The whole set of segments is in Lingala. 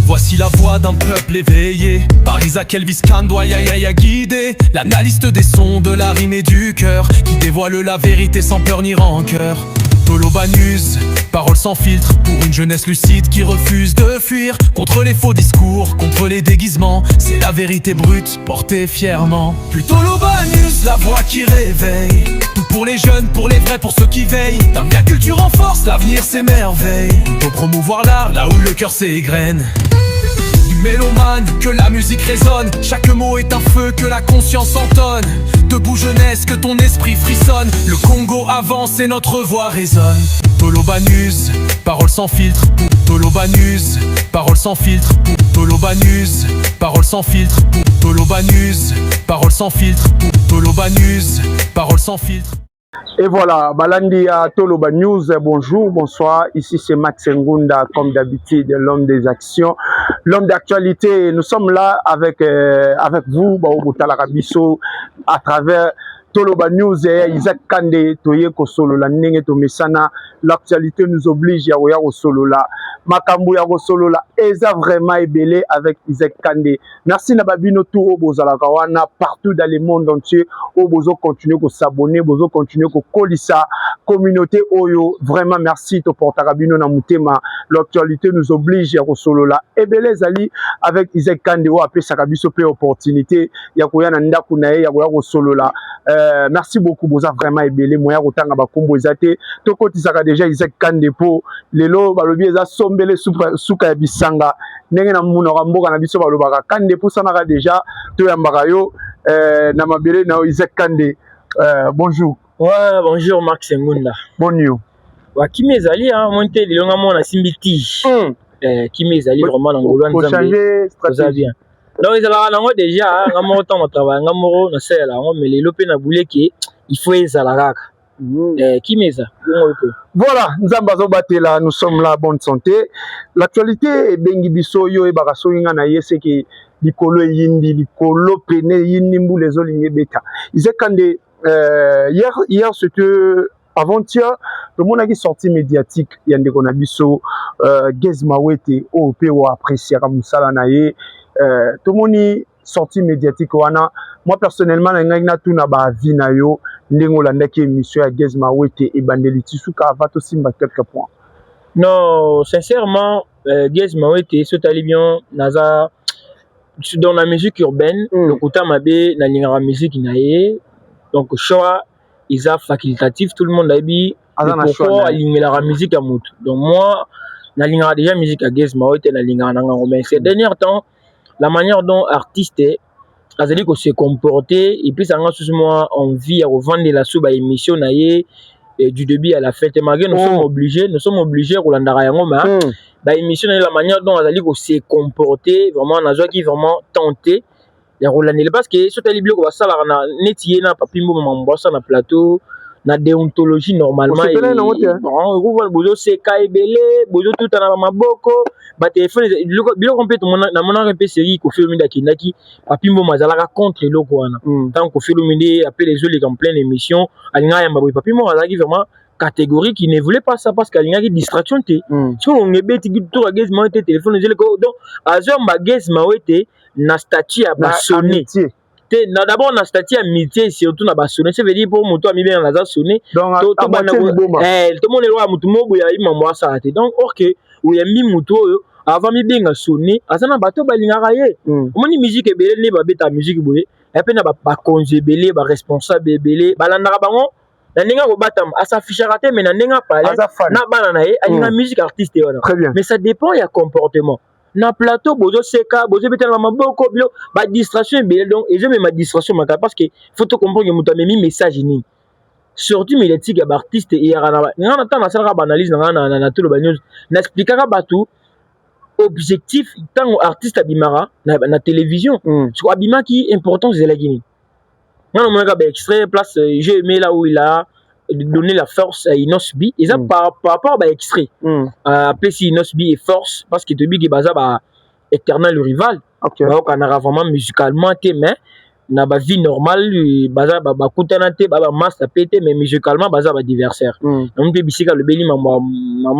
Voici la voix d'un peuple éveillé, par Isaac Elvis Kandoya guidé, l'analyste des sons, de la rime et du cœur, qui dévoile la vérité sans peur ni rancœur. Tolobanus, paroles sans filtre, pour une jeunesse lucide qui refuse de fuir, contre les faux discours, contre les déguisements, c'est la vérité brute, portée fièrement. Puis Tolobanus, la voix qui réveille, tout pour les jeunes, pour les vrais, pour ceux qui veillent. Dans la culture en force, l'avenir s'émerveille. Pour promouvoir l'art, là où le cœur s'égrène. Du mélomane, que la musique résonne, chaque mot est un feu, que la conscience entonne. Debout jeunesse, que ton esprit frissonne, le Congo avance et notre voix résonne. Tolobanus, paroles sans filtre. Tolobanus, paroles sans filtre. Tolobanus, paroles sans filtre. Tolobanus, paroles sans filtre. Tolobanus, paroles sans filtre. Et voilà, Balandi à Toloba News, bonjour, bonsoir, ici c'est Max Ngunda, comme d'habitude, l'homme des actions, l'homme d'actualité. Nous sommes là avec vous, Rabisso, à travers Toloba News et Isaac Kande, Toye Kosolo, la Nenge Tomesana, l'actualité nous oblige à Oya Solo là. Makambu ya Solo là, Eza vraiment ébélé avec Isaac Kande. Merci Nababino Touro Bozalakawana, partout dans le monde entier, où Bozo continue de s'abonner, Bozo continue de coller sa communauté Oyo. Vraiment merci to Portarabino Namutema. L'actualité nous oblige à Solo là. Ébélé Zali avec Isaac Kande, ou appelé Sakabiso pe opportunité. Yakoya Nanda Kunae, Yakoya Solo là. Merci beaucoup, Boza vraiment ébélé. Moya Rotanga Bakombo Zate. Toko Tisaka déjà Isaac Kande po. Lelo Balobi Eza Sombele Souka Bisanga. Nenge na Muna Ramboka na Biso Balobaka. Kande po Sanaka déjà. Toyambarayo. Namabele na Isaac Kande. Bonjour. Ouais, bonjour Max Ngunda. Bonjour. Wa Kimi ezali monté de longa mona simbiti. Kimi ezali vraiment na ngolwa nzambe. Faut changer stratégie. Donc ils allaient là déjà ngamo temps de travail ngamo na sela mais les lopé na bouleki il faut ezalaka. Kimi eza voilà, Nzamba Zobatela, nous sommes là, bonne santé. L'actualité bengi biso yo e bakaso inga na yese ki likolo yindi likolo pene yindi mbu les olinge beta. Isaac Kande hier c'était avant-hier, le monde a qui sorti médiatique, yande kona biso Gez Mawete o pe o apprécier comme ça la naie. Tout le monde sorti médiatique wana. Moi personnellement na tout na ba vie na yo ndenge olanda ki émission ya Gez Mawete et bandeli tisuka avato simba quelques points. Non, sincèrement Gez Mawete so tali bien naza dans la musique urbaine le kota mabe na lingara musique naie donc choix ils a facultatif tout le monde a dit pourquoi lingera la musique à mout. Donc moi na lingara déjà musique à Gez Mawete na lingara nanga mais ces derniers temps la manière dont artiste a se comporter et puis ça a sous moi envie à revendre la sous émission naie du début à la fin et malgré nous sommes obligés Rolandara Yangoma bah émission la manière dont a se comporter vraiment na qui vraiment tenté ya Rolandela parce que ce tali bloc va ça la na netier na papimbo mambosa na plateau na déontologie normalement bon bozo se kaibele bozo tout na maboko ba téléphone bilo complète na mona un peu série ko film ndaki papimbo mazalaka contre loko wana tant ko film ndé appelle les jeux en pleine émission alinga ya maboko papimbo azaki vraiment catégorique qui ne voulait pas ça parce qu'il y a une distraction so on ebeti tout Gez Mawete téléphone donc azor ma Gez Mawete na statut à sonner d'abord na statut amitié surtout na sonner ça veut dire pour moto ami bien na sonner donc tout le monde est mutu mobo ya imamwa ça donc OK ou ya mi moto avant mi bien sonner azana bato balingaka ye omoni musique ebele ne ba beta musique boye et puis na ba congébélé ba responsable ebele balandaka bango na ninga ko batam asafisha raté mais na ninga pale na bana na ye alinga musique artiste wana mais ça dépend ya comportement na plateau bozo seka bozo betana maboko bilo ba distraction ebele donc et je me ma distraction maka parce que faut te comprendre que muta memi message ni surtout médiatique ya artiste et ya na ta na sala ba analyse na tout le bagneuse na expliquera batu objectif tant artiste abimara na télévision sur abima qui importance de la Guinée. Non mon gars extrait place j'ai aimé là où il a donné la force à Inosbi et ça par rapport à extrait après si Inosbi est force parce que Tobi qui baza ba éternel rival donc on a vraiment musicalement mais na ba vie normale baza ba kutana te ba master pété mais musicalement baza ba adversaire donc bisika le beli maman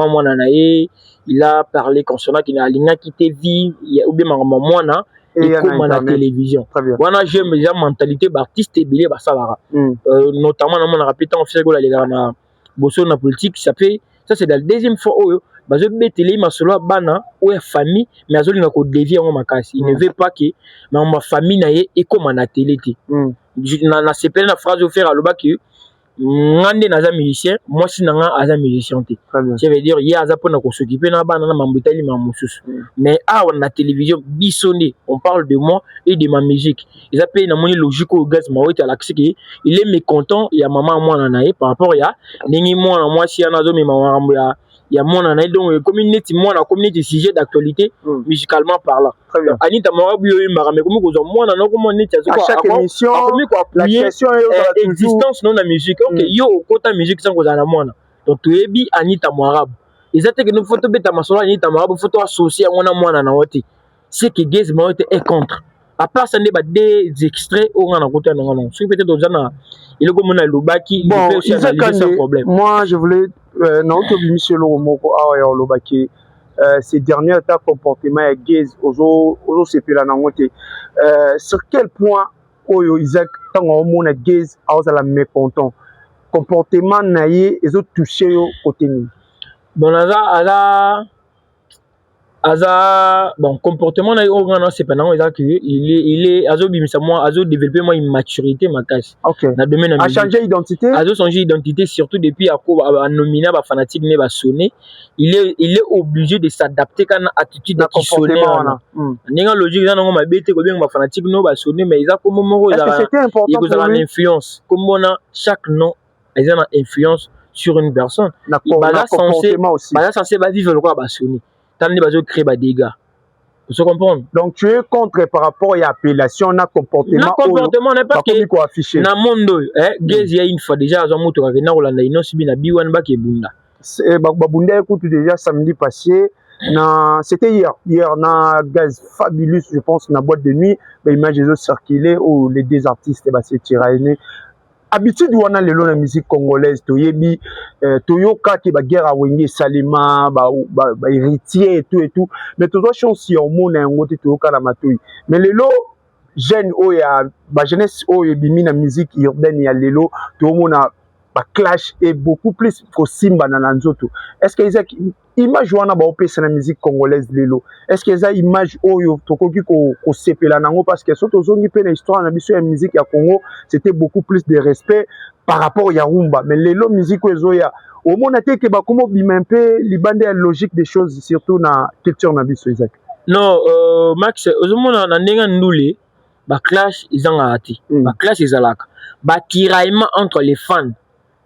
mwana na ye il a parlé concernant qu'il a aligné qui te vie ou bien maman na et comme à la télévision. Wana j'aime déjà mentalité d'artiste et billet basalara. Notamment dans mon répétant en fait les gars na bosso na politique ça c'est la deuxième fois où bazo beteli masolo bana ou famille mais azoli na ko dévier en makasi. Il ne veut pas que ma famille na ye et comme à la télé. Na sepele na phrase au faire à loba que ngande naza musicien moi si nanga aza musicien te ça veut dire ya aza pona ko s'occuper na bana na mambutali ma mususu mais on a télévision bisonné on parle de moi et de ma musique ils appellent na moni logique au gaz mawete à l'accès il est mécontent il y a maman moi na nae par rapport ya ningi moi na moi si anazo me marambo ya il y a mon analyse donc communauté moi la communauté sujet d'actualité musicalement parlant Anita Morabu yo marame comme ko moi na comment net à chaque émission la question est existence non la musique OK yo kota musique sans ko na moi donc tu ebi Anita Morabu ezate que nous photo beta masolo Anita Morabu photo associé on a moi na wote c'est que Gez Maote est contre à part ça n'est pas des extraits au na côté na non c'est peut-être aux gens il est comme on a lobaki bon sans problème moi je voulais non que monsieur Lomoko a lobaki ces derniers états comportement et Gez ozo c'est plus la nangote sur quel point oyo Isaac tant on mona Gez a la mécontent comportement naïe et autres touché au côté ni bon bon comportement naïe au grand c'est pas non Isaac il est azo bimisa moi azo développer moi une maturité ma casse na domaine a changé identité azo changer identité surtout depuis à nominer ba fanatique ne ba sonner il est obligé de s'adapter quand attitude de comportement ninga logique na ngo mabete ko bien ba fanatique no ba sonner mais Isaac comme moko il a une influence comme on a chaque nom ils ont une influence sur une personne bala censé ba vivre le quoi ba sonner tant ne bazo créer ba dégâts vous comprenez donc tu es contre par rapport à l'appellation na comportement n'est pas que na monde Gez il y a une fois déjà azo moto ka na rolanda ino sibi na biwan ba ke bunda babunda écoute déjà samedi passé c'était hier na Gaz Fabulous je pense na boîte de nuit image ont circulé où les deux artistes c'est tiraillé habitude wana lelo na musique congolaise toyebi toyoka ki ba guerre a wenge salima ba héritier et tout mais toujours chance si on mona ngote toyoka na matoi mais lelo jeune oya ba jeunesse oyo bimi na musique urbaine ya lelo to mona ba clash et beaucoup plus ko simba na nzoto est-ce que Isaac image wana ba opesa na musique congolaise lelo est-ce que ça image oyo tokoki ko sepela nango parce que soto zongi pe na histoire na biso ya musique ya Congo c'était beaucoup plus de respect par rapport ya rumba mais lelo musique ezoya au mona te ke ba komo bima un peu libande logique des choses surtout na culture na biso Isaac non Max ozomona na ndenga ndule ba clash izanga ati ba clash izalaka ba tiraillement entre les fans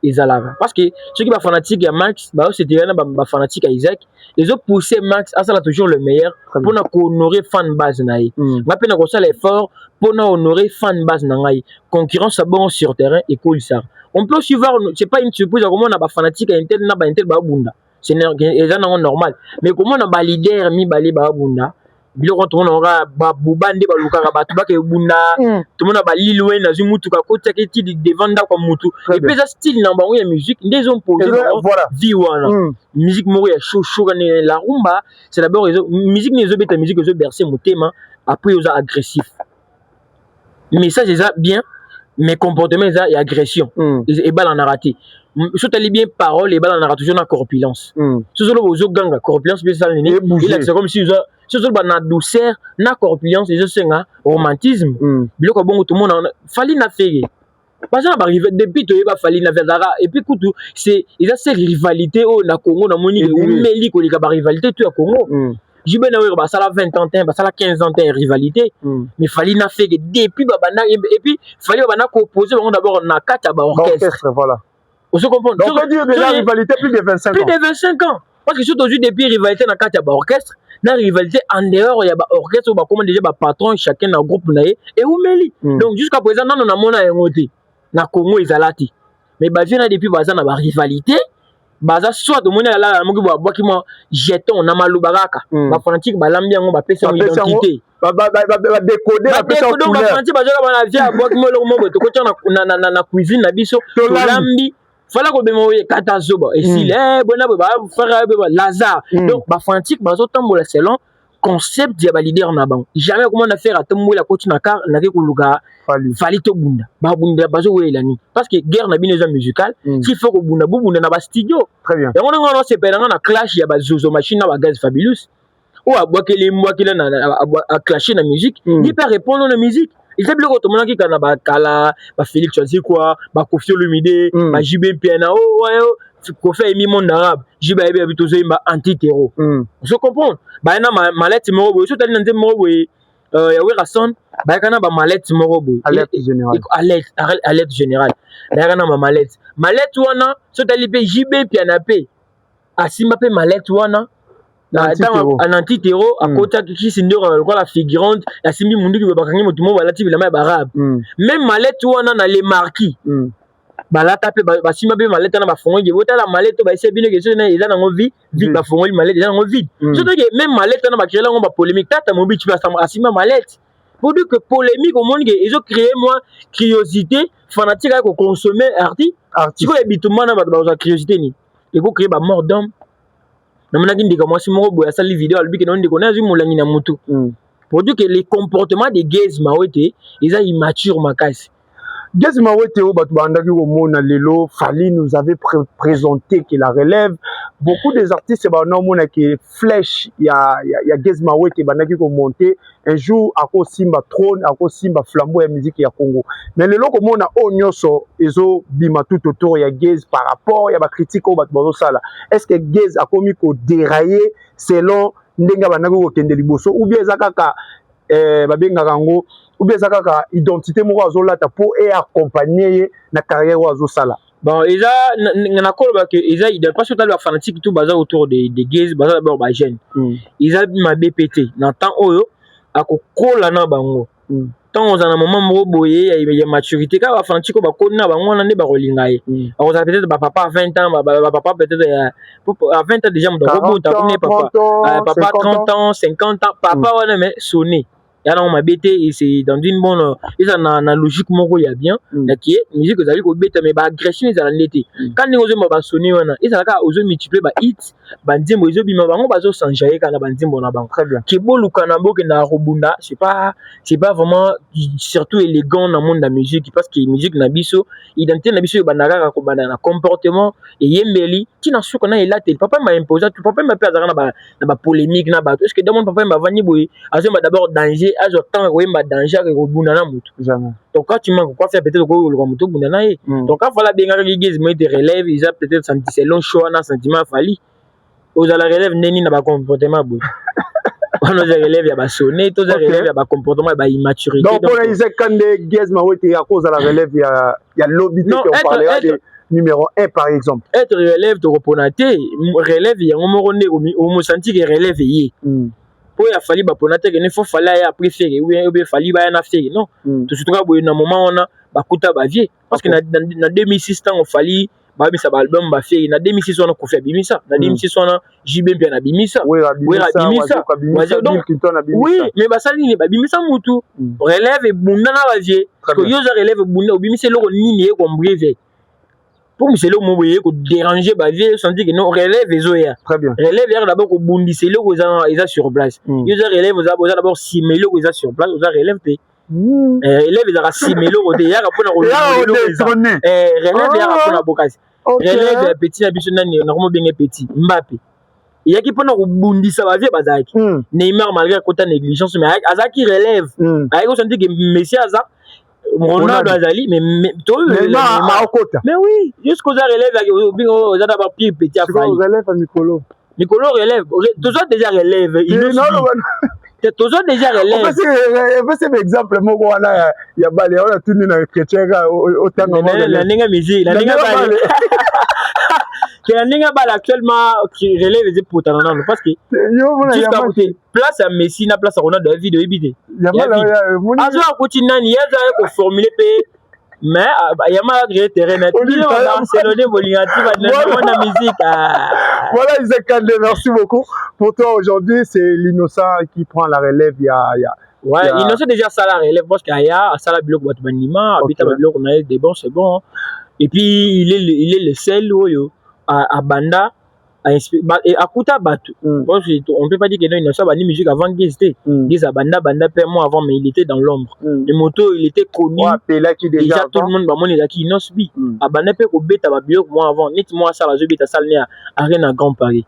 ezalaka parce que ceux qui ba fanatique ya Max ba c'était ba fanatique à Isaac les autres pousser Max à ça toujours le meilleur pour na honorer fan base naï nga pe na ko ça l'effort pour na honorer fan base naï concurrence bon sur terrain et cool ça on peut aussi voir c'est pas une surprise comment on a ba fanatique à intel na ba intel ba bunda c'est normal mais comment on a ba leader mi ba ba bunda biloko tout monde aura ba bubande ba lukaka ba tubaka bunda tout monde ba lilwe na zumutu ka kota kiti devant da kwa mutu et puis ça style na bango ya musique des ont posé vie wana musique moko ya chaud la rumba c'est d'abord musique les beta musique les bercer motema après ils ont agressif message ça bien mais comportement ça et agression et balle en raté si tu as bien parole et balle en raté toujours na corpulence ce sont les ganga corpulence bien ça c'est comme si ce sont na douceur na corpulence et c'est un romantisme biloko bongo tout le monde fali na faire parce que arrivé depuis to yeba fali na faire et puis kutu c'est ils a cette rivalité au na Congo na moni meli ko lika ba rivalité tout à Congo jibe na ba ça la 20 ans ba ça la 15 ans rivalité mais fali na faire depuis babana et puis fali babana ko poser d'abord na kata ba orchestre voilà on se comprend donc on peut dire déjà rivalité plus de 25 ans plus de 25 ans parce que surtout depuis rivalité na kata ba orchestre na rivalité en dehors il y a ba orchestre ba comment déjà ba patron chacun na groupe na et umeli donc jusqu'à présent non on a mona ngote na Congo izalati mais ba vient depuis baza na ba rivalité baza soit de mona la moki ba boki mo jeton na malubaraka ba fanatique ba lambi ngo ba pesa identité ba décoder ba pesa couleur ba fanatique ba jola ba na via boki mo lo mo to ko na cuisine na biso to lambi fallait que bémoye katazoba et si les bona ba faire Lazare donc ba fantique ba zotambola selon concept dia ba leader na bango jamais comment on a faire atombola coach na car na ke kuluka fali to bunda ba bunda bazo wela ni parce que guerre na bino za musical s'il faut que bunda na ba studio très bien et on a se perdre na clash ya ba zozo machine na ba gaz fabulous ou a boakele mwakele na a clasher na musique il peut répondre na musique il fait bloquer tout le monde qui kana ba kala ba Félix choisi quoi ba Kofi Olomide ba JB Piana oh ouais Kofi a mis monde arabe JB a habité aux imba anti-terror je comprends ba na mallette moro boy so tali nze moro boy ya we rason ba kana ba mallette moro boy alerte générale alerte générale ba kana ma mallette wana so tali pe JB Piana pe asimba pe mallette wana un anti-terreau à côté qui s'est la figurante la simbi mundu qui bakangi motumo wala ti bilama barabe même mallette wana na les marquis balata pe ba simba be mallette na ba fongo je bota la mallette ba ese bino que so na eza na vie vite ba fongo mallette eza na vide surtout que même mallette na ba créer la ba polémique tata mobi tu vas asimba mallette pour dire que polémique au monde ils ont créé moi curiosité fanatique à consommer artiste tu vois habitement na ba curiosité ni et ko créer ba mort d'homme na mona kindi comme si moko boya sali vidéo albi que non de connaître molangi na mutu pour dire que les comportements des gays maote ils sont immatures makasi gays maote o batu bandaki ko mona lelo Fally nous avait présenté que la relève beaucoup des artistes ba na mona que flèche ya gays maote bandaki ko monter un jour ako simba trône ako simba flambeau ya musique ya Congo mais lelo ko mona o nyoso ezo bima tout autour ya gays par rapport ya ba critique o batu bazo sala est-ce que gays akomi ko dérailler selon ndenga bandaki ko kende liboso ou bien ezakaka babenga kango ou bien ezakaka identité moko azolata pour accompagner na carrière o azosala bon eza na koloba que eza il pas surtout la fanatique tout baza autour des gays baza d'abord ba jeune eza ma BPT na temps oyo akokola na bango tant on a un moment moko boye ya maturité ka ba fanatique ba konna bango na ne ba rolinga ye on a peut-être ba papa 20 ans ba papa peut-être à 20 ans déjà mon robota papa 30 ans 50 ans papa wana mais sonné ya na ma BT et c'est dans une bonne ils ont na logique moko ya bien qui est musique ezali ko beta mais ba agression ezala ndete quand ningo zo ba sonné wana ezala ka ozo multiplier ba hit ba ndimbo ezo bima bango bazo s'enjailler kana ba ndimbo na bango très bien ki bolu kana boke na robunda c'est pas vraiment surtout élégant dans le monde de la musique parce que musique na biso identité na biso bandaka ko banda na comportement et yembeli qui na suko na elate papa m'a imposé papa m'a fait na ba polémique na ba est-ce que demande papa m'a vani boy azema d'abord danger azo tant ko yemba danger ko bunda na mutu jamais donc quand tu manques quoi faire peut-être ko ko mutu bunda na ye donc quand fala bien ngaki giz mais des relèves ils a peut-être senti c'est long choix na sentiment Fally aux la relève neni na ba comportement boy on a relève ya ba sonné tous relève ya ba comportement ba immaturité donc pour les Kande gays maote à cause de la relève ya l'obité qu'on parlait de numéro 1 par exemple être relève de reponaté relève ya ngomorone au mo senti que relève yi pour ya Fally ba ponaté que ne faut Fally ya préféré ou bien Fally ba na fait non tout surtout ka boy na moment on a ba kuta ba vie parce que na 2006 temps on Fally ba bisa ba album ba fait na 2006 on a Kofi bimisa na 2006 on a JB bien na bimisa oui donc oui mais ba sali ni ba bimisa mutu relève et bunda na ba vie que yo za relève bunda ou bimisa lo nini e ko mbrevé pour monsieur le mot ko déranger ba vie sentir que non relève ezoya très bien relève er d'abord ko bundise le ko za sur place yo za relève za d'abord simelo ko za sur place za relève te relève za simelo ko de ya ka pona ko relève ya ka pona bokasi relève petit na biso nani na komo bien petit Mbappé il y a qui pona ko bundisa ba vie bazaki Neymar malgré côté négligence mais azaki relève ay ko sentir que Messi aza Ronaldo azali mais to mais oui jusqu'aux relève aux d'abord pied petit à Fally relève Nicolo relève toujours déjà relève toujours déjà relève on fait un exemple moko wana ya bale on a tuni na chrétien au temps la ninga musique la ninga bale que la ninga bale actuellement qui relève des potana non parce que jusqu'à côté place à Messi na place à Ronaldo vidéo ebité azo continue ni yaza ko formuler pe mais yama créé terrain net c'est le niveau négatif de la musique voilà Isaac Kande merci beaucoup pour toi aujourd'hui c'est l'innocent qui prend la relève ouais innocent déjà ça la relève parce qu'il y a ça la bloc batmanima habita bloc on a des bons c'est bon Et puis il est le seul à Banda et à Kuta Batu. On peut pas dire que non, il n'a pas de musique avant Giz. Giz à Banda père moi avant, mais il était dans l'ombre. Le moto, il était connu. Déjà tout le monde va monter qui Inosbi. À Banda père au bêta babio moi avant. Net moi ça la je bêta salle à Arena Grand Paris.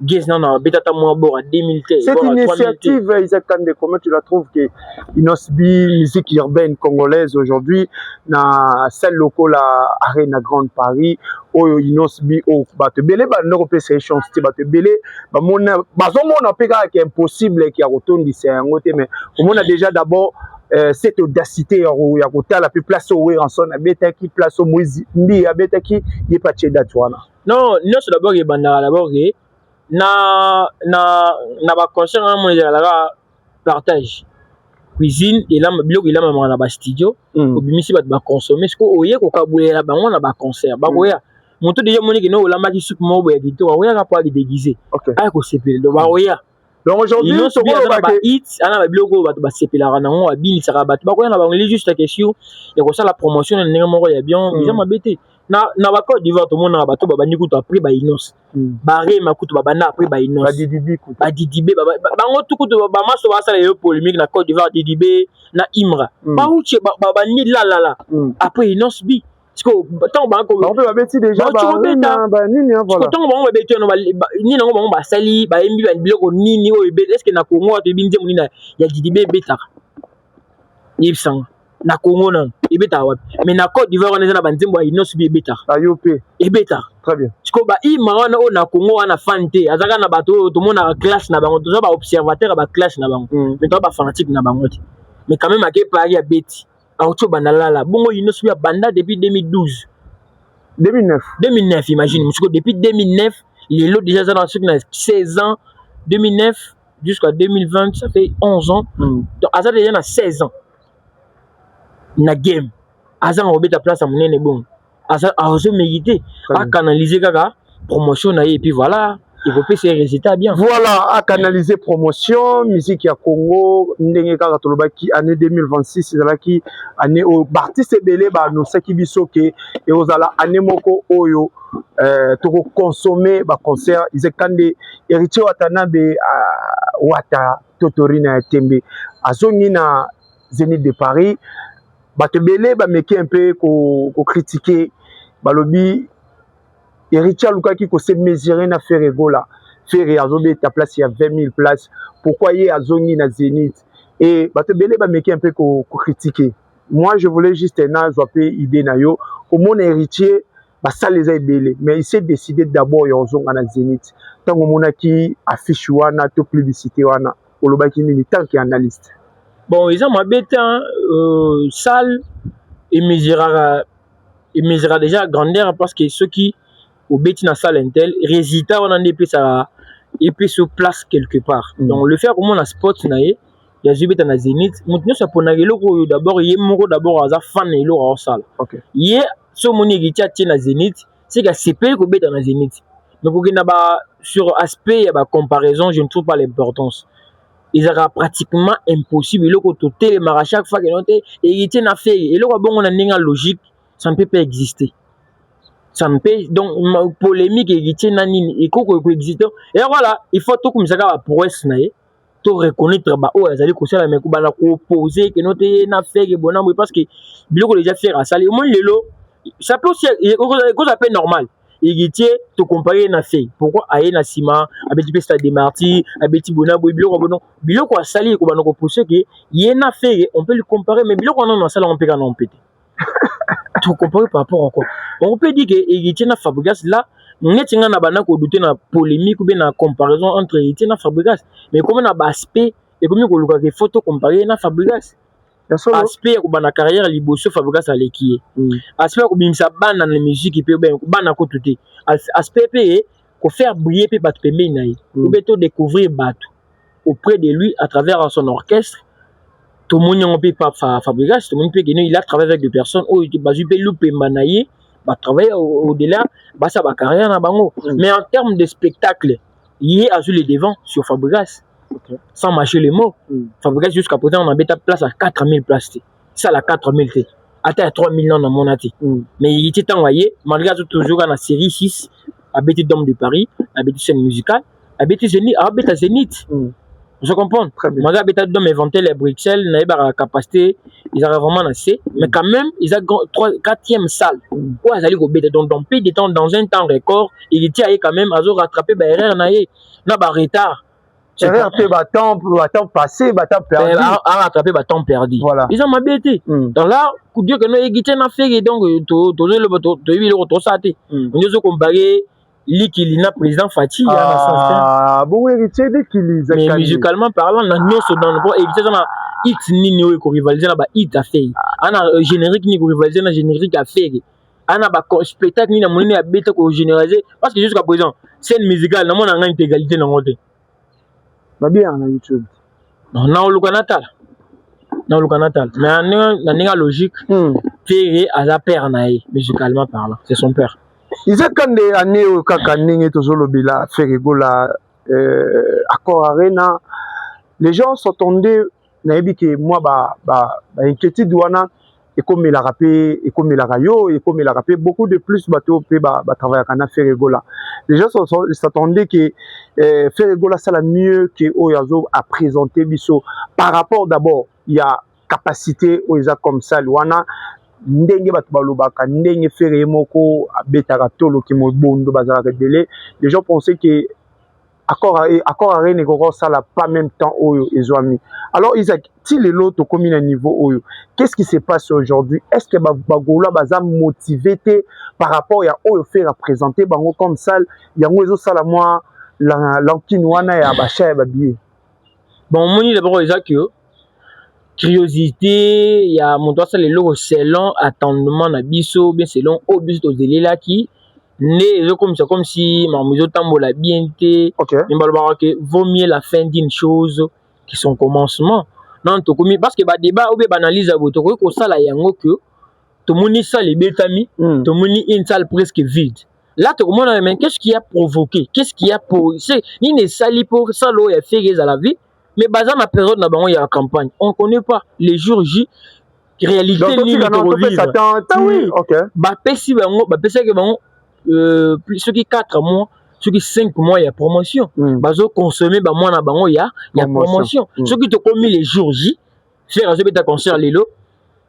Giz non non bêta ta moi bord à 2000. Cette initiative, Isaac Kande, comment tu la trouves que Inosbi musique urbaine congolaise aujourd'hui na celle locale à Arena Grand Paris oyo Inosbi o bato belé ba ndoko pesa chance ti bato belé ba mona bazomona peka que impossible qui a rotondisa yango te mais on a déjà d'abord cette audacité ya kotala pe place au ranson abetaki place au Moïse mbi abetaki yepa cheda twana non c'est d'abord que bandara d'abord que na ba concert mo la partage cuisine et là biloko il a maman na ba studio obimisi ba consommer ce ko oye ko kabulela bango na ba concert ba koya moto déjà moni que no la maki soupe mo boya gito oya ka pa déguisé ay ko sepele do ba oya donc aujourd'hui nous so ba hit ana ba biloko ba sepela na ngo abini saka ba koya na ba ngeli juste question ya ko la promotion na ndenge moko ya bien ils ont bêté na ba Côte d'Ivoire tout monde na bato ba bandi kutu après ba Inos bare makutu ba banda après ba Inos ba Didibé bango tukutu ba maso ba sala yo polémique na Côte d'Ivoire Didibé na Imra ba uche ba bandi la après Inos bi parce que tant ba ko on peut ba beti déjà ba nini voilà tant ba beti no ba ni na ngo ba sali ba embi ba biloko nini o ebe est-ce que na Congo to bindi muni na ya Didibé beta yipsang na Congo non ebeta wapi mais na Côte d'Ivoire on est na banzembo Inos bi ebeta ayopé ebeta très bien parce que ba imara na o na Congo wana fante azaka na bato to mona classe na bango to ba observateur ba classe na bango mais to ba fanatique na bango mais quand même aké Paris ya beti auto banalala bongo Inos bi banda depuis 2012 2009 imagine parce que depuis 2009 les lots déjà dans ceux qui ont 16 ans 2009 jusqu'à 2020 ça fait 11 ans donc azaka déjà na 16 ans na game aza ngobeta place à monene bon aza azo mérité à canaliser kaka promotion na et puis voilà il faut ses résultats bien voilà à canaliser promotion musique ya Congo ndenge kaka tolobaki année 2026 ezalaki année au artiste belé ba no saki bisoke et ozala année moko oyo toko consommer ba concert Isaac Kande héritier Watanabe wata Totorina Tembe azongi na Zénith de Paris bato belé ba meki un peu ko critiquer balobi héritier lukaki ko se mesurer na faire egola faire azobe ta place il y a 20 000 places pourquoi y azongi na Zénith et bato belé ba meki un peu ko critiquer moi je voulais juste na zoper idée na yo au mon héritier ba ça les a belé mais il s'est décidé d'abord y ozonga na Zénith tango monaki affiche wana to publicité wana olobaki ni tant qu'analyste. Bon, ils ont ma bête salle et mesurera déjà grandeur parce que ceux qui au bête dans salle intel résultat on en est ça et puis se place quelque part. Donc le faire comment on a spot naé il y a jubé dans la Zénith maintenant ça pour nagelo d'abord il est d'abord à fan et en salle. OK. Il ce moni qui tient la Zénith c'est que c'est payé au bête dans la Zénith. Donc pour qu'il n'a pas sur aspect il y a comparaison je ne trouve pas l'importance. Il sera pratiquement impossible le côté le mara chaque fois que noté et il tient à faire et le bon on a une logique ça ne peut pas exister ça ne peut donc polémique et tient nani et quoi existe et voilà il faut tout comme ça va prouesse naé to reconnaître ba o azali ko sala mais ko bana ko poser que noté na faire que bon parce que biloko déjà faire à ça au moins lelo ça peut aussi ça peut normal Igitier te comparer na fait pourquoi aye na ciment abeti pe stade de Marty abeti bona biloko bono biloko asali ko bana ko pousser que yena fait on peut le comparer mais biloko non na sala on peut quand on péter tu comparer par rapport à quoi on peut dire que Igitier na Fabregas là ngeti nga na bana ko douter na polémique ou bien na comparaison entre Igitier na Fabregas mais comme na aspect et comme ko luka que photo comparer na Fabregas aspect ko bana carrière liboso Fabregas aleki aspect ko bimisa bana na musique pe ben bana ko tuté aspect pe ko faire briller pe bat pe menayi ou beto découvrir bato auprès de lui à travers son orchestre tout monde on peut pas Fabregas tout monde peut que il a travaillé avec des personnes où il bazu pe loupé manayi va travailler au-delà bah ça va carrière na bango mais en termes de spectacle il est sur les devants sur Fabregas. Okay. Sans mâcher les mots. Fabregas jusqu'à présent on a mis place à 4000 places. Ça la 4000 t. ata 3 millions dans mon ati mais il était envoyé malgré toujours dans la série 6 habité Dôme de Paris habité scène musicale habité Zénith je comprends malgré habité Dôme inventé les Bruxelles n'avait pas la capacité ils avaient vraiment assez mais quand même ils ont 4e salle où ils allaient au bête donc dans peu de temps dans un temps record il était quand même à rattraper bah erreur na ba retard temps passé, temps perdu. À rattraper temps perdu. Voilà. Ils ont m'habité. Donc là, pour dire que nous avons fait donc tout ça. Nous avons comparé l'Ikilina président Fatih. Bon héritier de Kili. Mais musicalement parlant, nous sommes dans le point héritier dans hit ni ko rivaliser na ba hit a fait. Ana générique ni ko rivaliser na générique a fait. Ana ba spectacle ni na monene a bête ko généraliser parce que jusqu'à présent scène musicale na mona ngani égalité na ngote. Bien na YouTube. Non, Natal. Mais en logique, Ferré a la père naïe, musicalement parlant. C'est son père. Ils ont quand des années au Kakaning et toujours le bila Ferré Gola accord arena. Les gens s'attendaient naïbi que moi inquiétude douana et comme il a rappelé et comme il a rayo et comme il a rappelé beaucoup de plus bateau peut travailler à Ferré Gola. Les gens s'attendaient que Ferré Gola ça la mieux que Oyazo a présenté biso par rapport d'abord il y a capacité Oyaza comme ça Luana ndenge bato balobaka ndenge Ferré moko abetaka tolo ki mo bondo bazala rebelle les gens pensaient que accord arrêt ne ça la pas même temps oyo ezwami alors Isaac ti lelo to comme un niveau oyo qu'est-ce qui se passe aujourd'hui est-ce que bagola baza motivé par rapport à oyo faire présenter bango comme ça yango ezo sala moi l'ankinwana ya bacha ba billet bon moni d'abord Isaac curiosité il y a mon doigt ça les logo selon attendement na biso bien selon au bus to zelela ki né comme si mamuzo tambola bien té mais vaut mieux la fin d'une chose qui son commencement non to komi parce que ba débat ou ba analyse abo to ko sala yango que to moni ça les betami to moni une salle presque vide là to mona mais qu'est-ce qui a provoqué qu'est-ce qui a c'est ni ne sali pour ça lo ya fait à la vie mais bazar ma période na bango ya campagne on connaît pas les jours J réalité ni to vivre oui ba pesi bango ba pesi que bango ceux qui 4 mois, ceux qui 5 mois, il y a promotion. Bazo consommer, bah moi na bango il y a promotion. Ceux qui te commis les jours J, faire un concert lelo,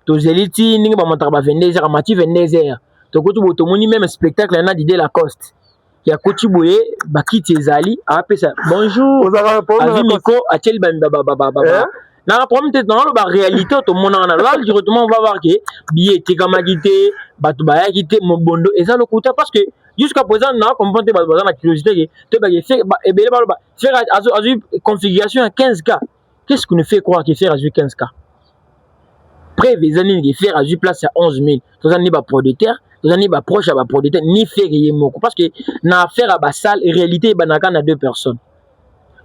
to zeliti ninga ba montra ba 22h, mati 22h. To ko to moni même spectacle na d'idée Lacoste. Il y a Koti Boye, ba kiti ezali, a ça. Bonjour. Azimiko, atel ba na problème peut-être dans la réalité tout le monde en a là directement on va voir que billet tikamagité batu ba yakité mobondo et ça le coûte parce que jusqu'à présent na comprendre ba la curiosité que te ba faire et bien ba faire configuration à 15K qu'est-ce qu'on nous fait croire que faire à 15K prévision de faire à place à 11000 tous années ba producteur tous années ba proche à ba producteur ni faire yemoko parce que na affaire à ba salle en réalité ba na 2 personnes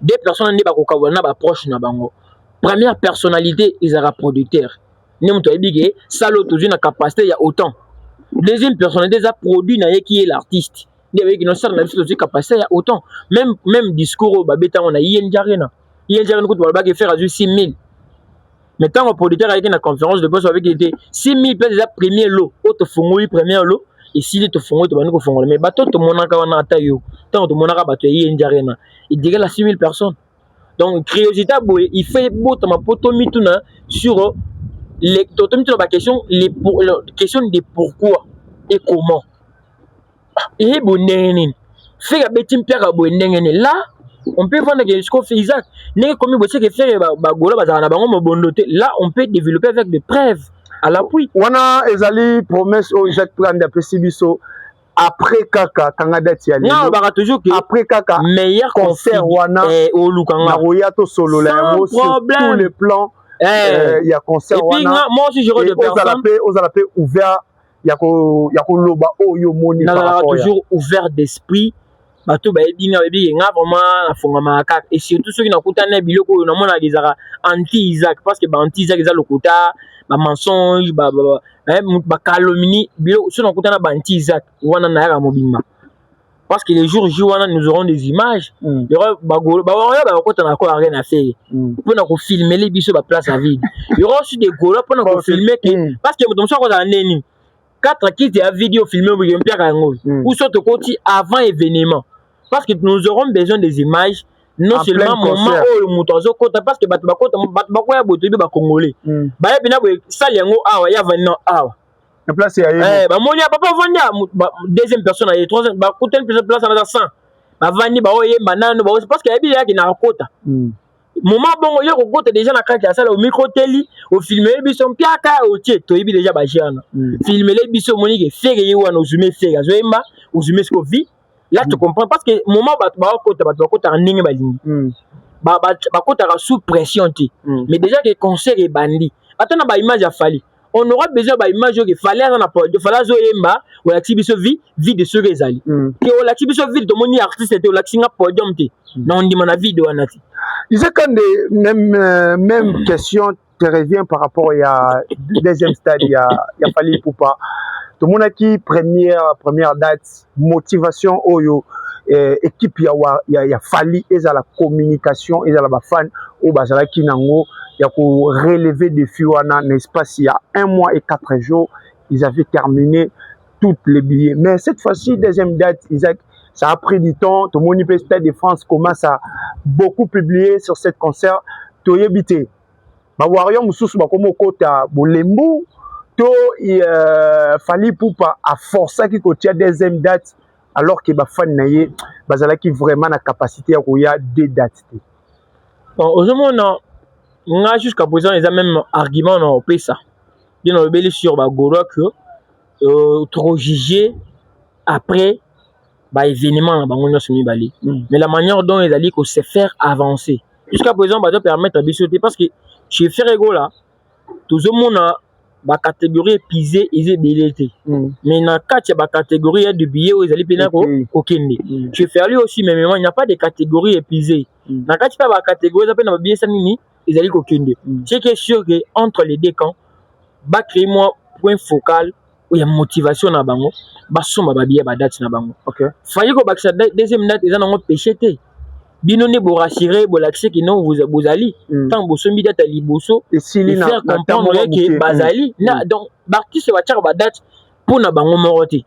ni ba ko na ba proche na bango. Première personnalité, ils sont producteurs. Nous avons dit que ça toujours une capacité, il y a autant. Deuxième personnalité, ils ont produit qui est l'artiste. Nous avons dit que ça une capacité, il y a autant. Même discours, on a Yenjarena. Yenjarena, on va faire à 6000. Maintenant, le producteur a été dans la conférence de presse avec 6000 places déjà premier lot. Autre fongoui, premier lot. Et si tu fais tu vas nous faire. Mais bateau, tout le monde a taillé. Tant tout le monde a battu Yenjarena. Il dirait la 6000 personnes. Donc, curiosité, il fait beau sur les question de pourquoi et comment. Et là, on peut voir ce qu'on fait Isaac. Là, on peut développer avec des preuves à l'appui. On a ezali promesse au Isaac plan de Pessibiso. Après Kaka, non, bah toujours que après Kaka, meilleur concert wana au Lukanga. Solo là, sur tous les plans. Il y a concert wana. Et puis moi aussi je regarde de personnes. Aux alapé ouvert. Il y a loba oyo moni par rapport. Toujours ouvert d'esprit. Bato ba ebinga nga vraiment afonga makaka et surtout ceux qui nakutana biloko na mona gezaka anti Isaac parce que ba anti Isaac za lokuta ba mensonge ba calomnie biloko ceux nakutana ba anti Isaac wana na ya mobimba parce que les jours J nous aurons des images. Il y aura rien à faire. Pour filmer les bisous à place à vide. Il y aura aussi des gros pour filmer parce que nous sommes en année 4 kits de vidéo filmé ou sorte côté avant événement. Parce que nous aurons besoin des images. Non seulement moment où le mouton côté parce que bakwa boto ba congolais. Ba bina bo sali yango awa ya vanno awa. La place est bah mon papa vanda deuxième personne et troisième bah côté une place à 100 bah vandi bah oye banane bah parce que yabi yaki na kota moment bon yo ko kota déjà na kati ya sala au micro teli au filmer biso mpiaka au tie to yibi déjà ba jana filmer les biso monique faire yi wana ozume faire zoemba ozume ce ko vit là tu comprends parce que moment ba kota en ninge ba lingi ba kota sous pression ti mais déjà que concert est bandi attends na ba image a fallu. On aura besoin d'image qui fallait dans la de fallait zoemba ou la tibiso vie de ce rezali que on la tibiso vie de mon artiste était la singa podium ti non on dit mon avis de wanati il y a quand même question te revient par rapport à deuxième stade il y a fallu pour pas tout le monde qui première date motivation oyo équipe il y a fallu et à la communication et à la fan au bazala qui nango il y a pour relever des Fiwana, n'est-ce pas, s'il y a 1 mois et 4 jours, ils avaient terminé tous les billets. Mais cette fois-ci, deuxième date, Isaac, ça a pris du temps. Tout le monde peut Stade de France commence à beaucoup publier sur cette concert. Tu y habité. Ma warrior mususu ba komo kota bolembu. To il fallait pour pas à forcer qui côté deuxième date alors que ba fan naie bazala qui vraiment na capacité à courir 2 dates. Bon, aujourd'hui on a jusqu'à présent les mêmes arguments dans le ça. Bien on le sur ba goro que trop jugé après ba événement na bango nyonso mibali. Mais la manière dont ils allaient se faire avancer. Jusqu'à présent ba doit permettre à bisoter parce que chez Ferrego là tout le monde a ba catégorie épuisée ils est délété. Mais dans quatre ba catégorie de billets où ils allaient payer au Kenya. Chez Ferrego aussi mais il n'y a pas de catégorie épuisée. Dans quatre ba catégorie ça peut na billet ça nini ils allaient kokende. C'est sûr que entre les deux camps, ba créer moi point focal où il y a motivation na bango, ba soma ba billet ba date na bango. OK. Fallait ko ba deuxième date ils ont péché té. Bino ne bo rassurer bo l'accès que non vous allez tant bo sombi date liboso et faire comprendre que bazali donc l'artiste va tirer ba date pour na bango moroté.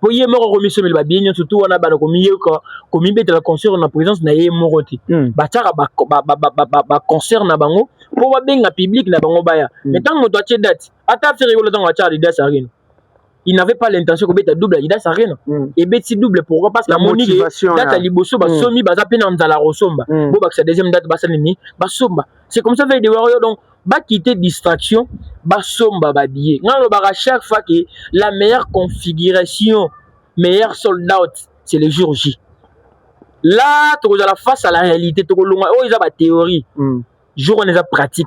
Pour y moro commission le babien surtout on a ba ko mieux ko mi bête la concert na présence na ye moroté ba tara ba concert na bango pour ba benga public na bango baya mais tant mo doit date ata faire le temps wa tara date arena il n'avait pas l'intention ko beta double date arena et beti double pourquoi parce que la monique date à liboso ba somi ba za pena nzala rosomba bo ba sa deuxième date ba salini ba somba c'est comme ça veille de warrior donc ba quitter distraction ba somba ba billet ngalo ba chaque fois que la meilleure configuration meilleur soldat c'est le jour J là tu vas la face à la réalité tu longa oh ils a ba théorie jour on est à pratique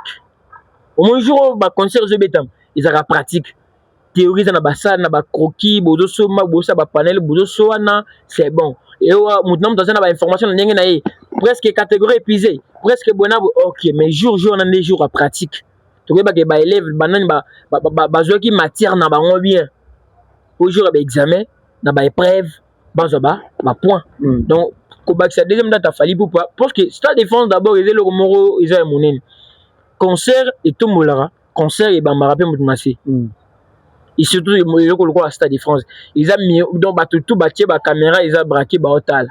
au moins jour ba concert je betam ils a pratique théorie na ba ça na ba croquis bozo soma bozo ba panel bozo soana c'est bon et maintenant dans na ba information ndenge na presque catégorie épuisée presque bona OK mais jour on a des jours à pratique tu vois que ba élève banane ba zo qui matière na bango bien au jour ba examen na ba épreuve ba point donc ko ba ça deuxième date a fallu pour parce que Stade Défense d'abord ils le moro ils a monene concert et tout molara concert et ba marape mutumasi et surtout ils ko la Stade de France ils a mis donc ba tout batie ba caméra ils a braqué ba hôtel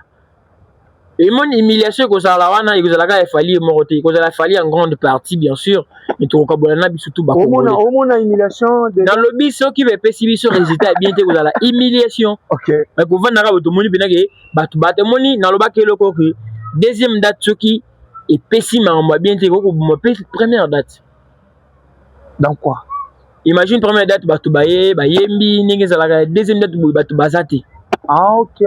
et mon humiliation que ça la wana ils a fallu moroté que ça a fallu en grande partie bien sûr mais tout ko bolana bi surtout ba au moins humiliation dans le bis qui va passer sur résultat bien que la humiliation OK mais ko vanda ka to moni binake batu bate moni na loba ke loko que deuxième date ce qui est pessime en bien que ko première date dans quoi imagine première date batu bayembi ninge za la deuxième date batu bazati OK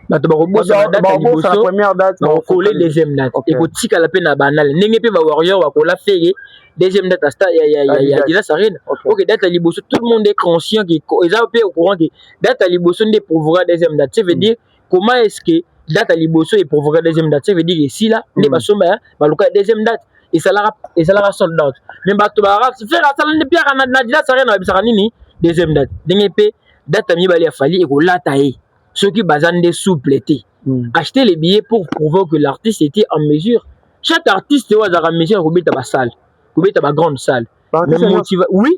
bato bakobosa date la première date bakokola deuxième date ekotika la pe na banal ndenge pe ba warrior bakola feye deuxième date à stade ya dila sarine OK date à liboso tout le monde est conscient que ils ont peu au courant que date à liboso ne prouvera deuxième date ça veut dire comment est-ce que date à liboso et prouvera deuxième date ça veut dire ici là ne ba somba ba luka deuxième date et ça la sold out mais bato ba faire ça ne pierre na dila sarine ba bisaka nini deuxième date ndenge pe date mi bali afali ekolata ceux qui bazan des soupletés. Acheter les billets pour prouver que l'artiste était en mesure. Chaque artiste est en mesure de faire salle, de faire grande salle. Mais oui.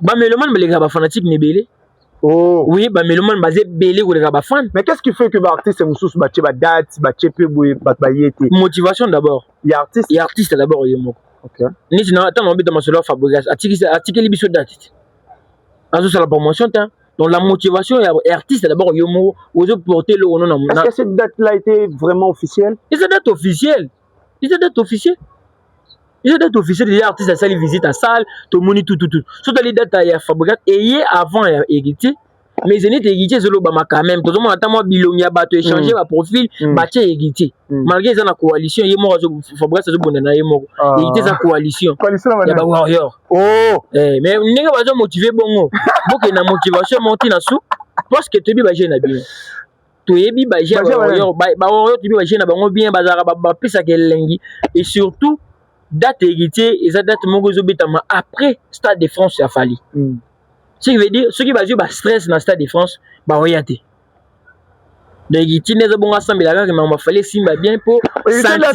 Bah mélomane les gars fanatiques n'est belé. Oh. Oui, bah mélomane basé belé ou les gars fan. Mais qu'est-ce qui fait que l'artiste est moussous battre ba date, battre peu bayete. Motivation d'abord. Il y a artiste d'abord yemo. OK. Ni sinon attends on dans ma solo Fabregas article biso date. Azo ça la promotion tant. Donc la motivation est artiste d'abord yomo aux porter le nom. Est-ce que cette date là était vraiment officielle? Cette date officielle. Cette date officielle. Il y a des officiels, des artistes à salle, visite à salle, tout le monde, tout. Sur les dates, il y a Fabregas, et avant, il y a héritier. Mais il y a héritier, c'est le Bama quand même. Tout le monde attend, Bilon, il y a battu, échanger, ma profil, battu héritier. Malgré ça, la coalition, il y a mort, Fabregas, c'est le bon, il y a mort. Héritier, c'est la coalition. Il y a Warrior. Oh! Mais il n'y a pas de motivé, bon. Donc, il y a une motivation, monter dans sous. Parce que tu es bien, j'ai bien. Tu es bien, j'ai Warrior. Warrior, tu es bien, j'ai bien, bazar, pisa, et surtout, date héritier et ça date mogozo bitama après Stade de France a fallu. Ce qui veut dire ceux qui va jouer stress dans Stade de France ba orienté. Donc héritier n'est pas bon ensemble là mais on va falloir simba bien pour sentiment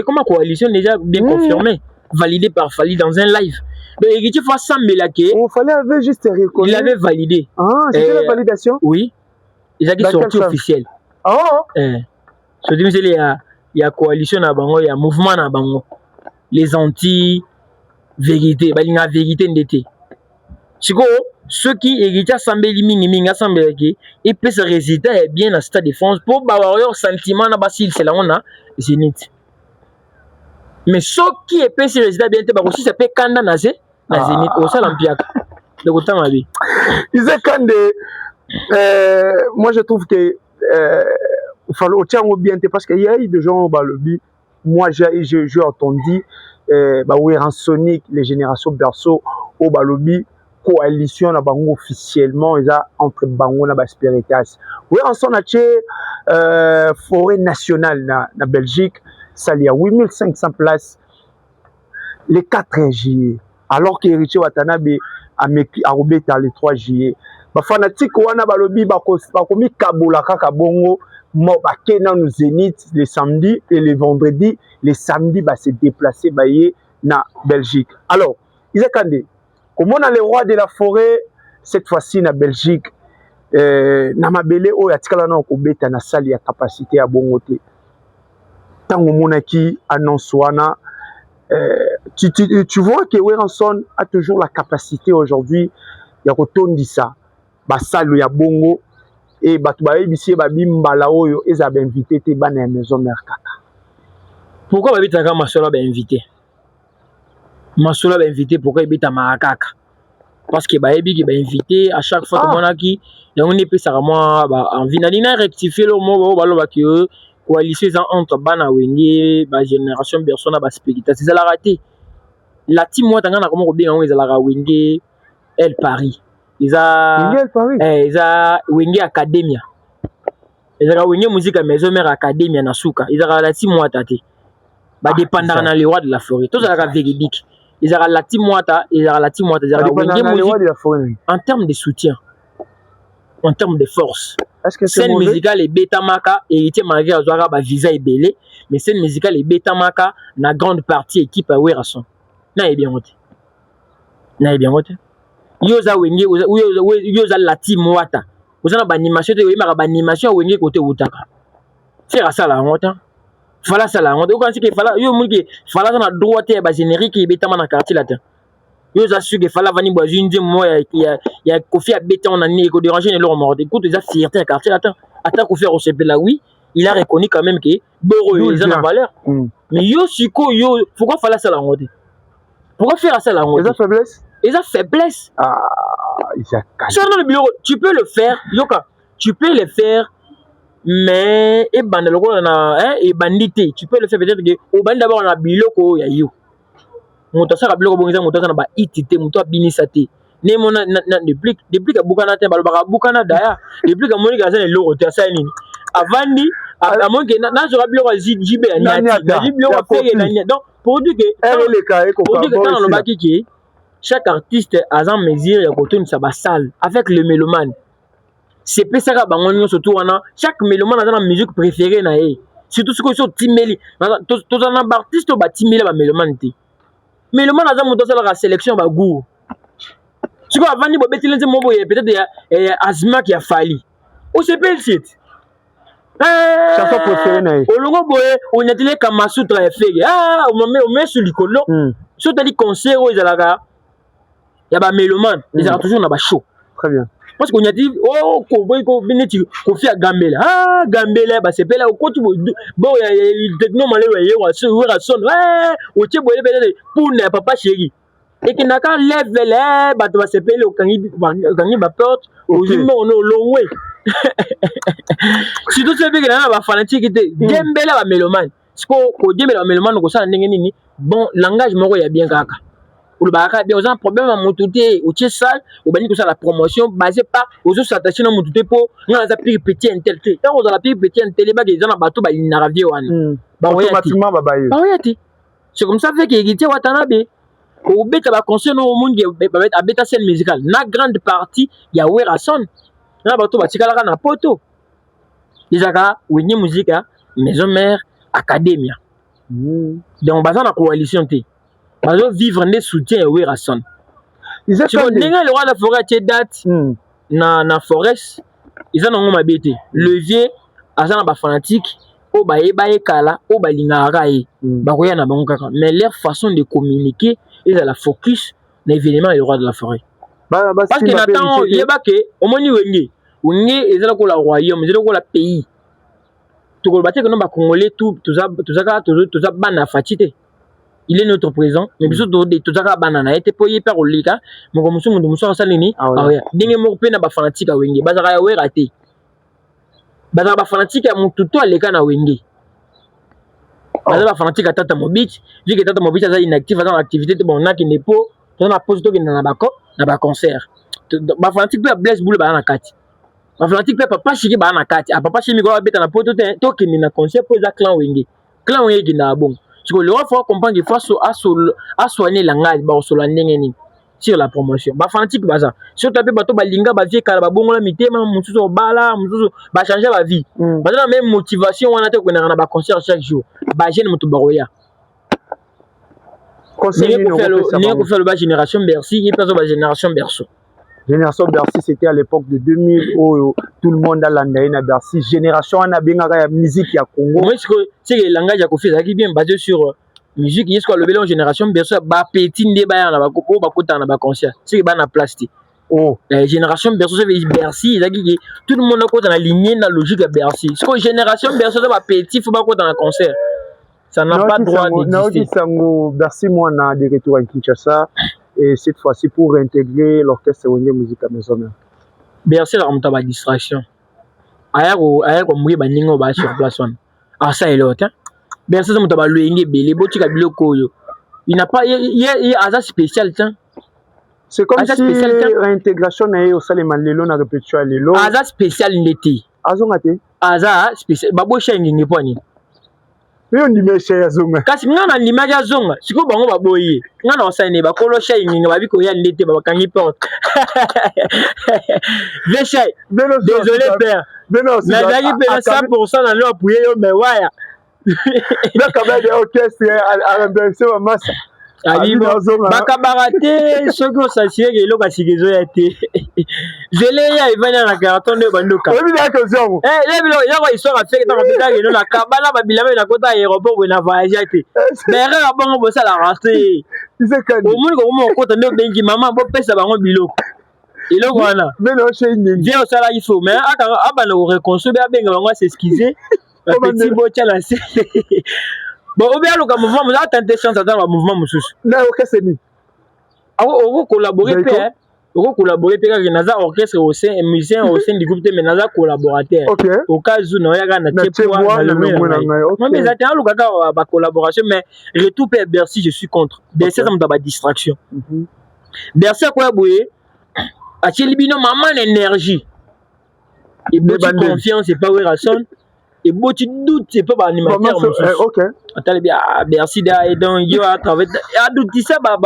comment coalition déjà bien confirmé validé par Fali dans un live. Donc héritier faut ensemble là que on fallait avait juste reconnu. Il avait validé. Ah, c'était la validation? Oui. Il a dit sortie officielle. Ah. Ce dit c'est il y a coalition na bango, il y a mouvement na bango. Les anti-vérité, il y a vérité d'été. Ceux qui héritent assemblent mingi assemblent et puis ce résultat est bien dans Stade de France pour avoir un sentiment na basil c'est là on a Zénith. Mais ceux qui est ce résultat bien te aussi ça peut kanda na Zénith au Salampiak. De autant ma vie. Ils est kande moi je trouve que il faut le bien parce qu'il y a eu des gens au Balobi. Moi j'ai entendu Sonic les générations berceau au Balobi coalition na bango officiellement ils a entre bango na Basperitas. Oui en son forêt nationale na Belgique ça il y a 8500 places les 4 juillet alors que Héritier Watanabe a robeta le 3 juillet. Ba fanatique wana Balobi ba komi kabola kaka bongo. Bakena nous Zénith les samedis et les vendredis. Les samedis, se déplacer na Belgique. Alors, Isakande, comment on a les rois de la forêt cette fois-ci na Belgique? Na mabele o yatikala na kobeta na salle ya capacité à bongote. Tango monaki annonce wana tu vois que Weranson a toujours la capacité aujourd'hui ya kotondisa ba salle ya bongo. Et batubayebisie babimbala oyo eza ba invité te bana ya maison mère kaka. Pourquoi babitaka masolo ba invité? Masolo ba invité pourquoi ibita makaka? Parce que bayebi ki ba invité à chaque fois que monaki donc on peut ça moi envie na dina rectifier le mot baloba ki coalition entre bana wenge ba génération persona ba spectateur c'est ça la raté. La team moi tanga na comment bien on ils la wenge elle Paris. Ils a Wenge Academia. Ils a Wenge Musique Maison Mère Academia na Souka. Ils a la team Moata te. Ba dépendant dans les rois de la forêt. Tout ça la véridique. Ils a la team Moata, ils a la team Moata, ils a Wenge Musique de la forêt. En termes de soutien, en termes de force. Est-ce que c'est scène musicale et bêta maka héritier malgré azwara ba visa et belé, mais scène musicale et bêta maka na grande partie équipe à Werason. Na bien voté. Na bien voté. Yoza wenge yoza la team wata ozana ba animation te oyima ba animation wenge côté utaka faire ça la honte fala ça la honte o kansi ke fala yo mulki fala na droite ba générique betama na quartier latin yoza su ke fala vani bozinze mo ya Kofi a beta on a né ko déranger ne leur mort écoute ils a fierté à quartier latin ata Kofi a reçu là oui il a reconnu quand même que Boro ils ont la valeur mais yo siko yo pourquoi fala ça la honte pourquoi faire ça la honte les faiblesse. Et ça faiblesse. Sur le bureau, tu peux le faire, Yoka. Tu peux le faire, mais et bandité. Tu peux le faire peut-être que au band d'abord on a biloko ya yo. Moto ça biloko bonza moto ça na ba itité moto binisate. Ne mona na depuis ka bukana te balobaka bukana daya. Depuis ka moni ka ça le loro te ça nini. Avandi à moins que na je biloko JB na biloko fere na donc pour dire que quand on baki chaque artiste a en mesure de retourner sa salle avec le mélomane. c'est pas ça bango surtout wana chaque mélomane a la musique préférée na ye surtout ce que so timeli tous un artiste ba timeli ba mélomane te mélomane a moto la sélection ba goût tu vois avant ni bobeti lenze mobo peut-être Azma qui a fallu ou c'est pas le site chanson préférée na ye olongo boye on a dit que Masutra est fait on met sur l'icolo sur tali concert où ils alaka ya ba mélomane ils ont toujours na ba show très bien parce qu'on a dit oh ko bineti ko fi Gambela Gambela ba sepela ko tu bon ya techno malé wa son o ti boye bele pour ne papa chéri et qui n'a qu'à level ba to ba sepela o kangi ba porte o jimbo on long way si tout ce que na ba fanatique était Gambela ba mélomane siko ko Gambela ba mélomane ko sa ndenge nini bon langage moko ya bien kaka pour baka bien aux problème à montuté ou tient ça ou bani que ça la promotion basée par aux autres s'attacher na montuté pour na za pire petit intel tant aux la pire petit intel ba les gens na bateau ba na ravie wana ba automatiquement ba baye ba oyati c'est comme ça fait que Gité Watanabe au beta ba concert no monde ba mettre à beta scène musicale na grande partie ya Werason na bateau ba tikala na poto izaka wenye musique maison mère academia donc bazana na coalition té bazo vivre des soutiens et Werason. Ils ont le roi de la forêt qui date na forest. Ils ont un mabete. Levier, azana ba fanatique, o ba kala, o ba lingarae. Ba koya na bango kaka. Mais leur façon de communiquer, ils ont la focus na événement le roi de la forêt. Parce que Nathan yeba ke omoni wenge. Wenge ezala ko la royaume, ezala ko la pays. To ko baté que non ba congolais tout ça bana fatité. Il est notre présent mais biso to de tozaka banana été poyé par olika moko musu salini dinge mo pe na ba fanatique wenge bazaka ya wera te bazaka ba fanatique ya mutu to aleka na wenge bazaka ba fanatique tata mobit vu que tata mobit aza inactif dans l'activité bon na ki nepo to na pose to ke na ba concert ba fanatique pe bless boule ba na kati ba fanatique pe papa chiki ba na kati papa chimi ko beta na poto to ke na concert po za clan wenge ki na bon. Le roi faut comprendre qu'il faut soigner la langage sur la promotion. Ba fanatique baza. Si tu as bato balinga ba vie kala ba bongola mitema mususu bala mususu ba changer ba vie. Ba la même motivation wana te ko na ba concert chaque jour. Ba jeune mutu baroya. Conseil pour faire le génération Bercy et pas la génération Berceau. Génération Bercy, c'était à l'époque de 2000 où tout le monde a l'andaïne à Bercy. Génération a bien la musique à Congo. Moi, c'est que le langage a fait ça qui bien basé sur musique. Il y a le béton génération Bercy, bah petit débat na ba ko ba kota na ba concert. C'est que ba na plastique. Oh, la génération Bercy, c'est Bercy, tout le monde a kota na lignée na logique à Bercy. C'est que génération Bercy ba petit faut ba kota na concert. Ça n'a pas droit d'exister. Bercy moi na de retour à Kinshasa. Et cette fois-ci pour réintégrer l'orchestre Wenge Musique à Maison Mère. Bercy la remonte à distraction. Ayako mouye baningo ba sur place one. Ah ça est l'autre. Bercy ça monte à Wenge belé boti ka biloko yo. Il n'a pas il y a un spécial tiens. C'est comme si réintégration na au salé malelo na répétition lelo. Aza spécial ndeti. Azongate. Aza spécial babo shengi ngeponi. Mais on dit mais cher zonga. Kasi ngana ndima ya zonga, siko bango baboyi. Ngana osane ba kolo shay nginga babiko ya ndete ba kangi porte. Véchay. Désolé père. Na dagi pe 100% na lo appuyer yo mais waya. Na kabla de orchestre à remplacer ma masse. Ali bakabarate soko sasire ke lo kasigezo ya te. Zele ya ivana na carton de bandoka. Oui bien que ça. Lebilo ya ko histoire fait dans pétard ke na kabala ba bilama na kota aéroport na voyage te. Mais ra bongo bo sala raster. C'est quand au monde ko mo kota ndo bengi mama bo pesa bango biloko. Iloko wana. Mais non chez ngi. Viens au sala il faut mais aba na reconstruire benga bango s'excuser. Petit bo tchala. Bon, on va le mouvement, on a tenté chance dans le mouvement mususu. Na orchestre ni. On va collaborer père. On va collaborer père avec Naza orchestre au sein musicien au sein du groupe mais Naza collaborateur. Au cas où on y a na tchepoa na le moi mais attends le gaga ba collaboration mais retour père Bercy je suis contre. Bercy ça me donne distraction. Bercy quoi boyer. A Chelibino maman l'énergie. Et beaucoup de confiance et pas Werason. Et bon, tu doutes, c'est pas animateur. Ok. Attends, bien, merci d'aller dans yo à travers. Adouti ça, bah,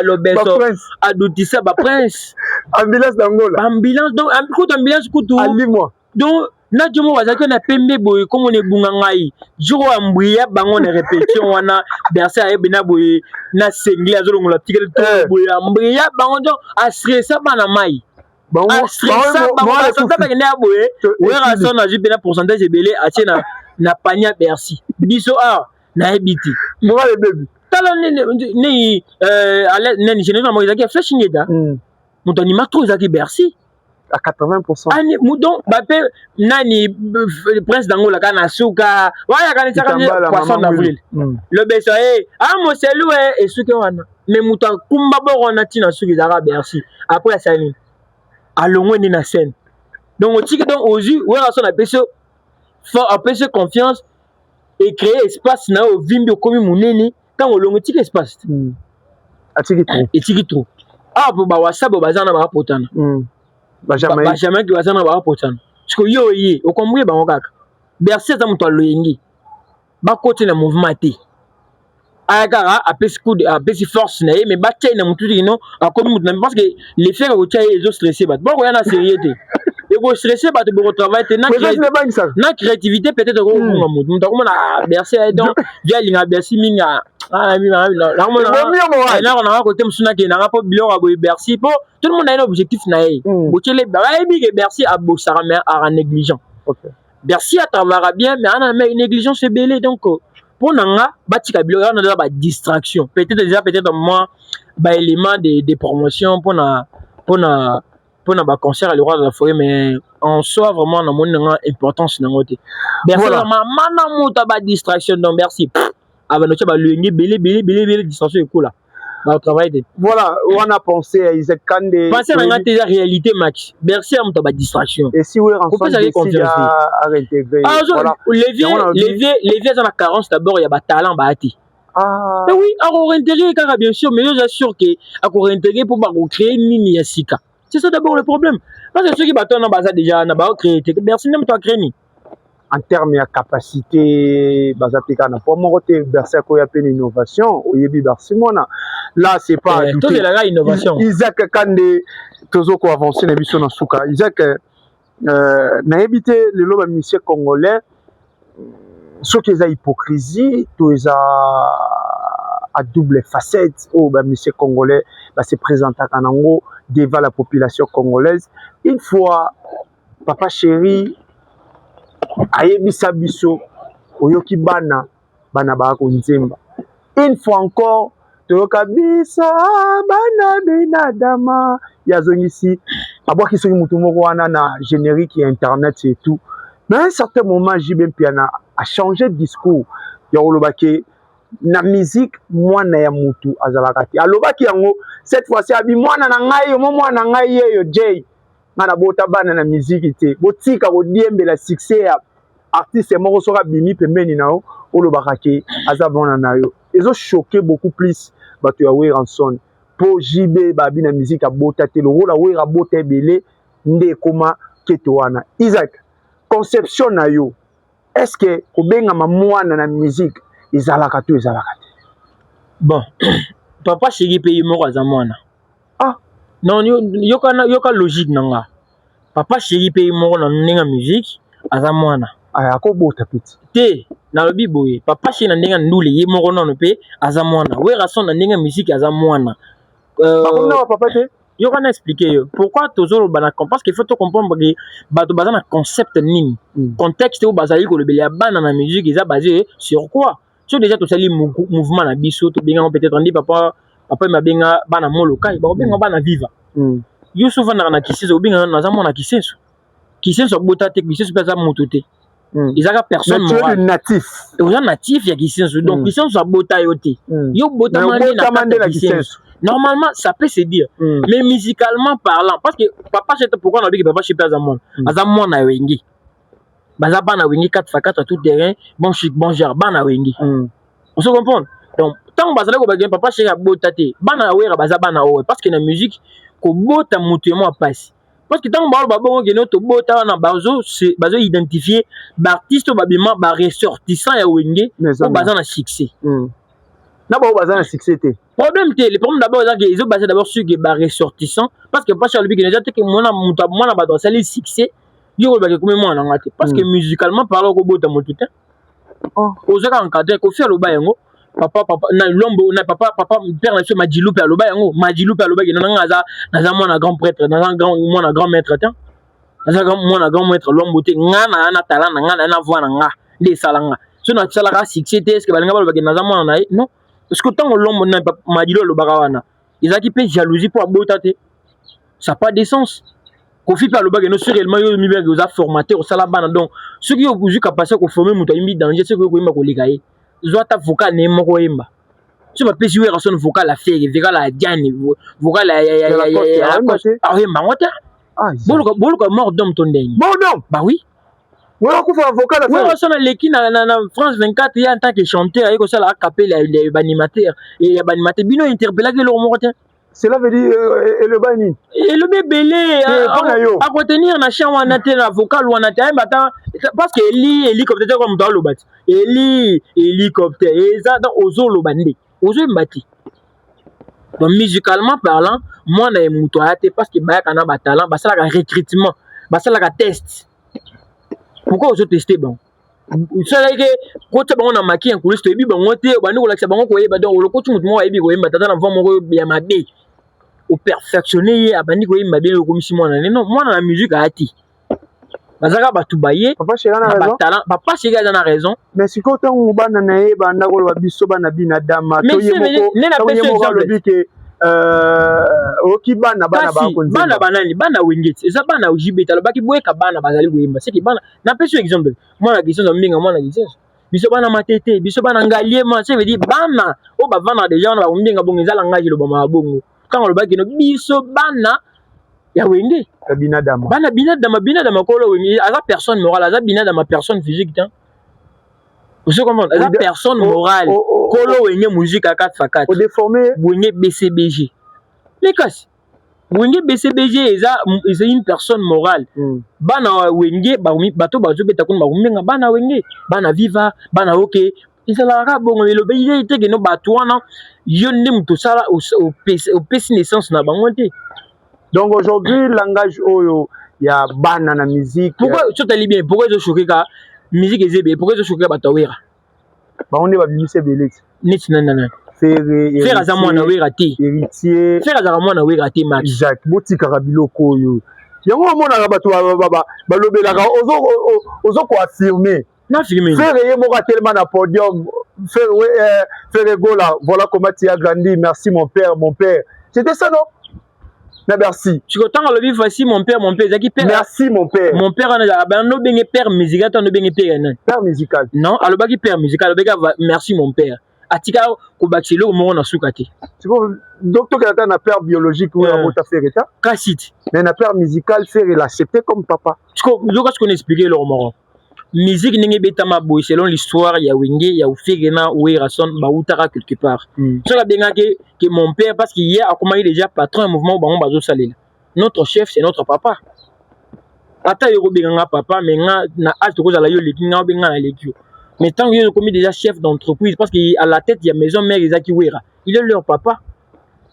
l'obéso. Adouti ça, bah, prince. Ambulance d'Angola. Ambulance, donc, ambulance, couteau. Allez-moi. Donc, na jomo wazaki na pembe boye comme on est bungangai juro ambria bango na répétition wana bercer ayebena boye na sengli azolongo la tikel to boye ambria bango donc a stressa bana mai Bango stressa bango santa ba kende boye wera son na jipena pourcentage ebele atie na pania Bercy biso na ebiti moi le bébé tala ne ne je ne sais pas ezaki flashing eda mon animateur ezaki Bercy à 80%. Ani moudon bape nani prince d'Angola kana suka waya kana tsaka poisson d'avril le beso mo selu e suke wana mais muta kumba borona tina suki zaka Bercy après ça ni alongo ni na scène donc au tiki donc ozu wera son apeso fort apeso confiance et créer espace na o vimbi komi munene quand olongo tiki espace atiki trop pour ba WhatsApp bazana ba potana Jamais qui va s'en avoir pour ça. Parce que yo au compris bango kaka. Bercer ça muto loyengi. Ba côté na mouvement té. Aga a pesi coup de a pesi force na mais ba tient na mutu non a comme mutu parce que les faire au tient ils ont stressé ba. Bon rien na sérieuxité. Et go stressé ba te go travail té na créativité peut-être go ngo mutu. Mutu comme na bercer donc via linga bercer minga. Bercy pour tout le monde a un objectif naïe. Bercy a bossé à négligent. Bercy a travaillé bien, mais on a une négligence belée donc pour nanga batika bilo on a des distractions. Peut-être moi élément de promotion pour na concert à le roi de la forêt mais en soi vraiment na mon importance na ngote. Bercy la mana muta ba distraction donc Bercy. Avant tu vas le distancer le coup là au travail voilà on a pensé à Isaac Kandé penser à la réalité match Bercy a une distraction et si oui ensemble à réintégrer voilà les vieux dans la carence d'abord il y a talent bahati mais oui à réintégrer car bien sûr mais j'assure que à réintégrer pour créer nini yasika c'est ça d'abord le problème parce que ceux qui battent dans basa déjà na ba créer Bercy n'aime pas créer ni en termes de capacité, pour moi, Bercy a une innovation. Là, c'est pas tout est la innovation. Isaac Kandé, toujours qu'on avance na biso na suka. Isaac, na évité le loba monsieur congolais, ce qui est hypocrisie, tout est à double facette. Oh, monsieur congolais, se présente à Kanango devant la population congolaise. Une fois, papa chéri. Ayebisa biso oyoki bana ba ko nzemba une fois encore toyoka bisa bana binadama yazongisi abwaki soki mutu moko wana na générique et internet et tout mais à un certain moment JB Piana a changé de discours ya olobaki na musique mwana ya mutu azalaka ti alobaki yango cette fois-ci abi mwana na ngai mwana ngai yeyo Jay ngana bota bana na musique te botika bodiembe la succès ya artiste moko soka bimi pembeni nao olobaka ke azabona nayo ezo choquer beaucoup plus bato ya Weranson po JB babi na musique abota te lo la wera bota ebele nde koma keto wana Isaac conception na yo est-ce que kobenga mwana na musique ezalaka te bon papa chéri pays moko azamwana non yoka logique nanga papa chéri pays moko na ndenga musique azamwana akobota petit te na lobi boye papa chéri na ndenga ndule ye moko nono pe azamwana Weranson na ndenga musique azamwana papa te yoka na expliquer yo pourquoi toujours bana parce qu'il faut to comprendre que bato bazana concept nini contexte où bazali ko lebele bana na musique eza basé sur quoi so déjà to sali mouvement na biso to benga peut-être ndi papa mabenga bana molokai ba benga bana viva yo souvent na kiseso benga na zamona kiseso bota te kiseso pesa moto te izaka personne morale natif natif ya kiseso donc kiseso bota yo te yo bota mande na kiseso normalement ça peut se dire mais musicalement parlant parce que papa c'est pourquoi on a dit que papa chez azamon na wengi baza bana wengi 4x4 à tout terrain bon chic bon genre bana wengi on se comprend donc tant bazala ko bagien papa chez bota te bana wera baza bana o parce que na musique ko bota mutuellement passe parce que tant ba bongo geno to bota na bazo identifier ba artiste babima ba ressortissant ya wengi ko baza na succès na ba baza na succès te problème te le problème d'abord c'est que ils ont basé d'abord sur que ba ressortissant parce que pas sur le but que déjà que moi na ba dans ça les succès yo ba que comme moi na ngate parce que musicalement parlant ko bota motuta ozaka encadrer ko faire le ba yango papa na lombo na papa père na so Madiloupe aloba yango Madiloupe aloba que na mwana grand prêtre na grand maître ta na grand maître lombo te ngana na talent ngana na voix nga les salanga so na tsala succès te est-ce que balinga baloba que na mwana na non parce que tant lombo na Madiloupe aloba wana ils a qui peut jalousie pour abota te ça pas de sens Kofi pa aloba que no sur réellement yo mi bien que vous a formaté au sala bana donc ceux qui ont voulu capacité ko former muto imbi danger ceux qui ko yimba ko likaye Zwata vocal ne moko yemba. Tu vas pesi wera son vocal la faire, vocal la diane, vocal la ah oui, mangota. Boluka mort d'homme ton ding. Mort d'homme. Bah oui. Wera ko fa vocal la faire. Wera son leki na France 24 il en tant que chanteur avec ça la capelle les animateurs et animateurs bino interpeller que leur morte. Cela veut dire le bani. Et le bébé à retenir na chant wana te na vocal wana te parce que hélicoptère comme dans le bat. Hélicoptère et ça dans ozo lo bandi. Ozo mbati. Donc musicalement parlant, moi na muto ate parce que ba kana ba talent, ba sala ka recrutement, ba sala ka test. Pourquoi ozo tester bon? Ça là que quand tu vas na maki en coulisses to bi bon te ba ndiko lakisa bango ko yeba donc le coach mutu mo yebi ko yeba tata na vent moko ya mabe. Au perfectionner abandi ko yimba bien ko misi mwana non moi na musique ati bazaka batu baye papa chéri na raison papa chéri a na raison mais si ko tangu bana na ye banda ko ba biso bana bina dama to ye moko to ye moko le but que oki bana ba ko nzima bana wingeti eza bana ujibeta lo baki boyeka bana bazali koyemba c'est que bana na peso exemple moi na question mbinga moi na question biso bana matete biso bana ngaliema ça veut dire bana o ba vana déjà na ba mbinga bongo ezala ngaji lo ba mabongo quand le baki no biso bana ya wenge bana binadama kolo wenge aza personne morale aza binadama personne physique tan vous comprenez aza personne morale kolo wenge musique à 4x4 au déformé wenge BCBG mais kasi wenge BCBG est une personne morale bana wenge bato bazo beta kun bakumenga bana wenge bana viva bana OK isalaka bongo le beije te que no bato wana yo ndim to sala au PC naissance na bango te. Donc aujourd'hui langage oyo ya bana na musique pourquoi tu t'as bien pourquoi je choqué ka musique ezebe pourquoi je choqué bato wera ba on ba bimise belete net nanana faire aza mwana wera te héritier faire aza mwana wera te max Jacques botika kabiloko oyo yango mona bato ba lobelaka ozo ko affirmer na filmé faire ye moko tellement na podium faire gola voilà comment tu as grandi merci mon père c'était ça non na merci tu entends le vivre facile mon père zaki père merci mon père na no bengi père musical to no bengi père musical non alobaki père musical alobaki merci mon père atika ko bakilo mo na sukati tu vois docteur qui na père biologique ou ta faire état kassit mais na père musical faire l'accepter comme papa tu connais expliquer leur mort musique n'engé betama boy selon l'histoire ya wenge ya ufigena wera son ba utara quelque part so la benga que mon père parce qu'il y a accompagné déjà patron mouvement bango bazo salela notre chef c'est notre papa ata yo benga papa mais na alto ko za la yo lekinga benga na lekio mais tant que yo commis déjà chef d'entreprise parce qu'à la tête il y a maison mère ezaki wera il est leur papa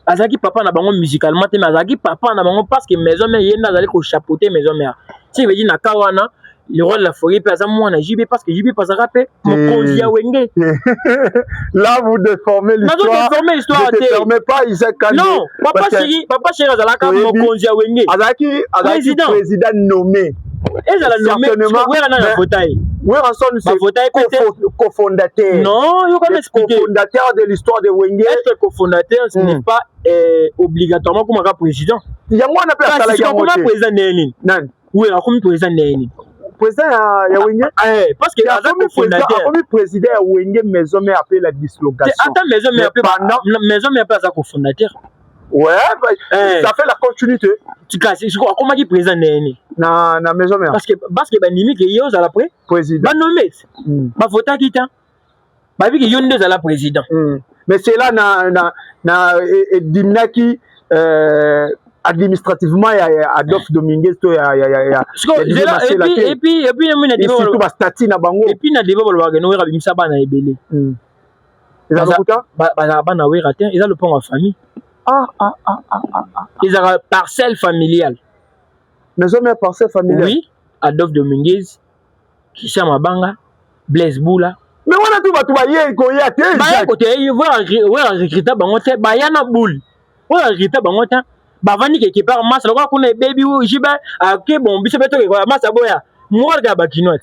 azaki papa na bango musicalement te mais azaki papa na bango parce que maison mère yena azali ko chapeauter maison mère c'est veut dire na kawana le roi de la forêt peut moi na JB parce que JB pas rapper mon konzi a wenge là vous déformez l'histoire ne déformez pas Isaac Kande non papa chéri azalaka mon konzi a wenge azaki président nommé ezala nommé wera na fauteuil wera son c'est cofondateur non yo comme expliquer cofondateur de l'histoire de Wenge être cofondateur ce n'est pas obligatoirement comme un président yango on appelle ça la comme président neni nan oui comme président neni président ya Wenge parce que aza cofondateur comme président ya Wenge maison mais appelle la dislocation attends maison mais appelle aza cofondateur ouais ça fait la continuité tu casses comment qui président neni na maison mère parce que banimi que yo za la président ba nommé ba vota kita ba bi que yo nde za la président mais c'est là na dimnaki administrativement ya Adolphe Dominguez to ya et puis surtout ba statut na bango et puis na débat ba no ra bimisa bana ebele Ils ont lokuta? Bana wera te, ils ont le pont en famille. Ils ont parcelle familiale. Maison mère parcelle familiale. Oui, Adolphe Dominguez, Christian Mabanga, Blaise Boula. Mais on a tout baye ko ya te. Ba côté voilà recruter bango te ba yana boule. Voilà recruter bango te. Ba vani quelque part masse le ko na baby ou jiba ke bon biso beto ko masse boya. Morga ba kinot.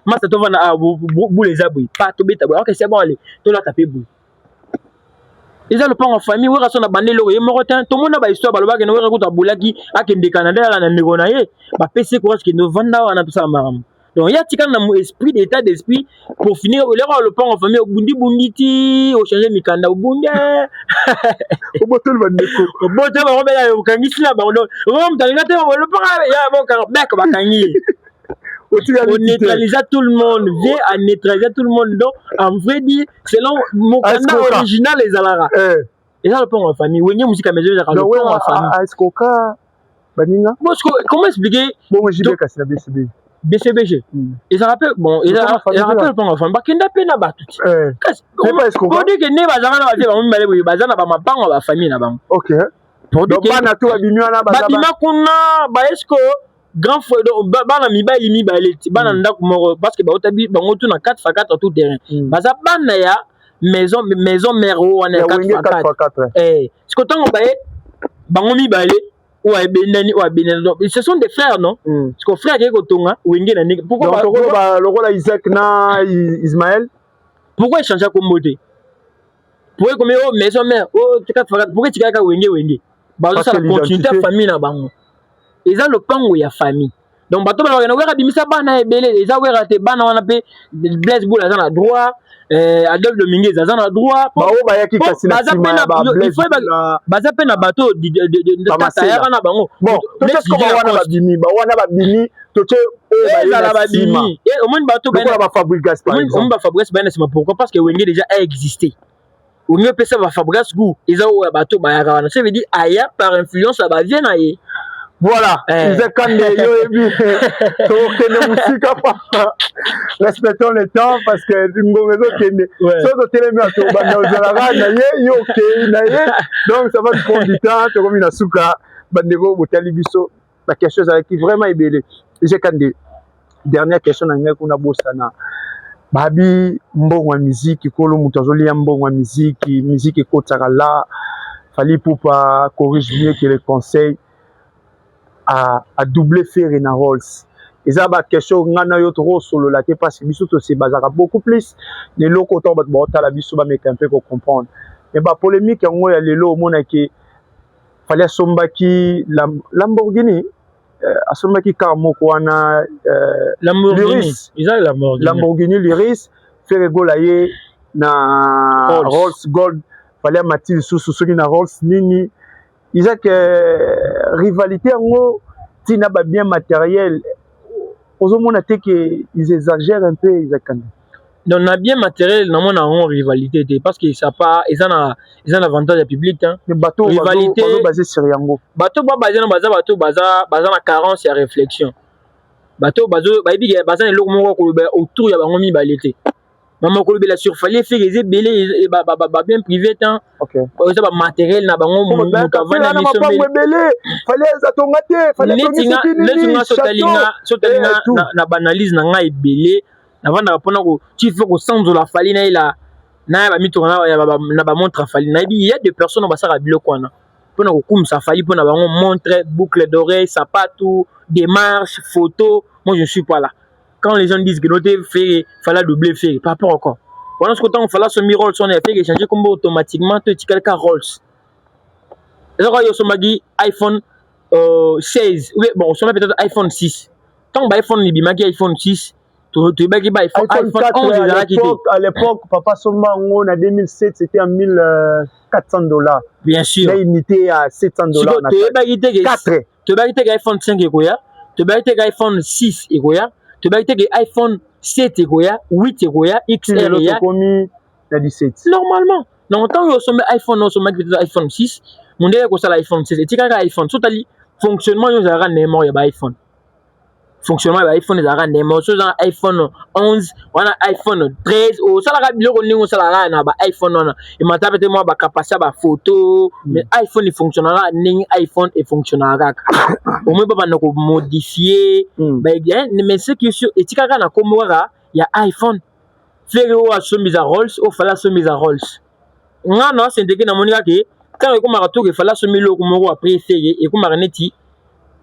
Masse to vana boule zabui. Pas to beta boya. OK, c'est bon allez. To la taper boule. Ils ont le pont en famille, oui, on a bandé le Morotin, tout le monde a une histoire, bah, nous avons un boulaki, à qui est Canada, à la Négonaye, bah, PC, courage, qui nous vendent, on a tout ça, maram. Donc, il y a un esprit, d'état d'esprit, pour finir, le pont en famille, au Bundi Bunditi, au changer Mikanda, au Bundi, au botol, au botol, on va aller au Kangissi, là, on va aller le pont, il y a un bon carbec, on va gagner. On neutralise tout le monde, vient à neutraliser tout le monde. Donc, en vrai dit, selon mon canal original, les Alara. Et ça, le pont en famille. Oui, il y a musique à mes yeux, le pont en famille. Est-ce qu'on a Baninga? Comment expliquer? Bon, je vais casser la BCB. BCBG. Ils rappellent, bon, ils rappellent le pont en famille. Qui n'a pas de battu. Pour dire que ne va jamais avoir bazana ba mapango ba famille na bango. OK. Pour dire que bana to abimio na bazaba. Babima kuna ba esko grand frère bana mibali mibali bana ndako moko parce que ba otabi bango tout na 4x4 tout terrain. Baza bana ya maison mère on est 4x4. Ce que tango ba bango mibali ou abenani ou abenani. Ce sont des frères non? Parce que frère qui kotonga wenge na nika. Pourquoi le rôle Isaac na Ismaël? Pourquoi changer comme beauté? Pourquoi comme maison mère oh 4x4 pourquoi tu ka wenge? Bazo ça la continuité famille na bango. Ils ont le pango ya famille. Donc bato ba na wera bimisa bana ebele ils ont wera te bana wana pe Blaise Boula za na droit Adolphe Dominguez za na droit ba o ba yaki kasi na sima ba Blaise baza pe na bato de tata ya na bango. Bon to ce ko wana ba bimi ba wana ba bimi to ce o ba bimi et au moins bato ba Fabrice par exemple. On ba Fabrice ba na sima pourquoi parce que Wenge déjà a existé. Ou mieux peut ça va Fabrice goût ils ont bato ba ya wana ça veut dire aya par influence ça va vient aye. Voilà, Isaac Kande, respectons le temps parce que donc ça va te prendre du temps, comme une asuka, la question avec qui vraiment est belle. Isaac Kande, dernière question, on a bossana. Babi, mbongo musique, kolo mutazoli mbongo musique ekotaka fali pour pas corriger mieux que les conseils. À doubler faire na Rolls. Et ça va question ngana yo trop solo la te parce que biso to se bazaka beaucoup plus les locaux to ba la biso ba meka un peu ko comprendre. Mais ba polémique ngo ya lelo mona ki fallait sombaki Lamborghini asombaki car moko wana Lamborghini Lyris faire golaye na Rolls Gold fallait Mathilde sous na Rolls nini. Ils ont que rivalité en tina ba bien matériel aux hommes on a été que ils exagèrent un peu ils ont donc na bien matériel na mon en rivalité parce que ça pas ils ont avantage public hein le bateau rivalité basé sur yango bateau ba basé na carence et réflexion bateau ba bibi basé na loko moko ko autour ya bango mibalité maman ko la surface fait les belé ba bien privé temps OK ça ba matériel na bango mu kavana mission belé fallait ça tongate fallait sotalinga na banalise na ngai belé na vanda pona ko tu faut ko sanzo la fali na ila na ba mito na ba montre fali na il y a des personnes ba sara biloko wana pona ko kumsa fali pona bango montre boucle d'oreille sapato démarche photo moi je suis pas là. Quand les gens disent que notre fait fallait doubler fait pas rapport encore pendant ce temps on fallait se Rolls on a fait changer comme automatiquement tu quelqu'un Rolls alors yo somagi iPhone 16 oui bon on se met peut-être iPhone 6 tant ba iPhone ni bimaki iPhone 6 tu baki ba iPhone 11 à l'époque papa Somba on a 2007 c'était en $1,400 bien sûr la unité à $700 tu baki te 4 tu baki te iPhone 5 ekoya tu baki te iPhone 6 ekoya tu vas acheter iPhone 7 ekoya 8 ekoya XR ya komi na 17 normalement non tant que sommet iPhone on sommet iPhone 6 mon délai ko ça iPhone 16 et tika iPhone so tali fonctionnement yo za ra némo ya ba iPhone fonctionnement ba iPhone ezalaka ndenge oso za iPhone 11 wana iPhone 13 osalaka biloko ndenge osalaka na ba iPhone wana emata peut-être moi ba capacité ba photo mais iPhone il fonctionnera ndenge iPhone et fonctionnera kaka au moins ba ko modifier ba bien mais ce qui est sûr etikaka na komora ya iPhone faire o asombiza Rolls o fala asombiza Rolls ngana c'est ndenge na monika ke quand ko marato ke fala asomilo ko moko après faire et ko maraneti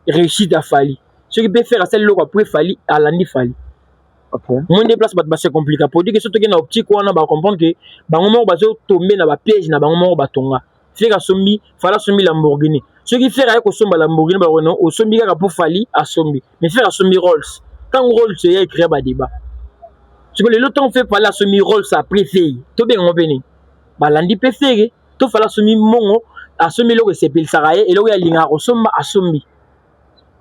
réussite à fali. Ce qui peut faire à celle-là après fali à l'andi fali. Moins de place c'est compliqué pour dire que surtout que na optique on va comprendre que bango ba zo tomber na ba piège na bango ba tonga. Faire à sombi fala sombi Lamborghini. Ce qui fait avec somba Lamborghini ba non au sombi ka pour fali à sombi. Mais faire à sombi Rolls. Quand Rolls c'est écrit ba débat. Ce que le temps fait fala sombi Rolls après fait. To bien on venu. Ba l'andi peut faire. To fala sombi mongo à sombi lo que c'est pile saraye et lo ya linga au somba à sombi.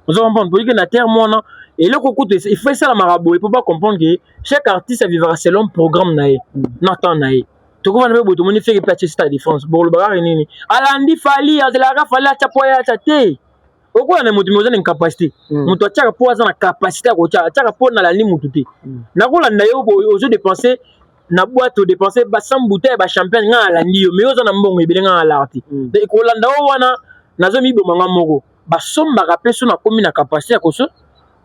Vous allez comprendre, pour dire que la terre, moi, et le coco, il faut ça la marabout. Il ne faut pas comprendre que chaque artiste vivra selon le programme. Nathan Naé. Tu comprends, tout le monde fait que c'est la différence. Bon, le bagarre est nini. Alandi Fali, Azelaga Fali, Chapoya, Chate. Pourquoi on a une capacité? On doit faire une capacité à faire la ligne. Na ko la nayo aux dépenser na boîte dépenser ba 100 bouteilles ba champagne nga alandi mais aux na mbongo ebele nga alarti. De ko landa wana nazo mi bomanga moko. Ba somba rappel sur na commune na capacité à cause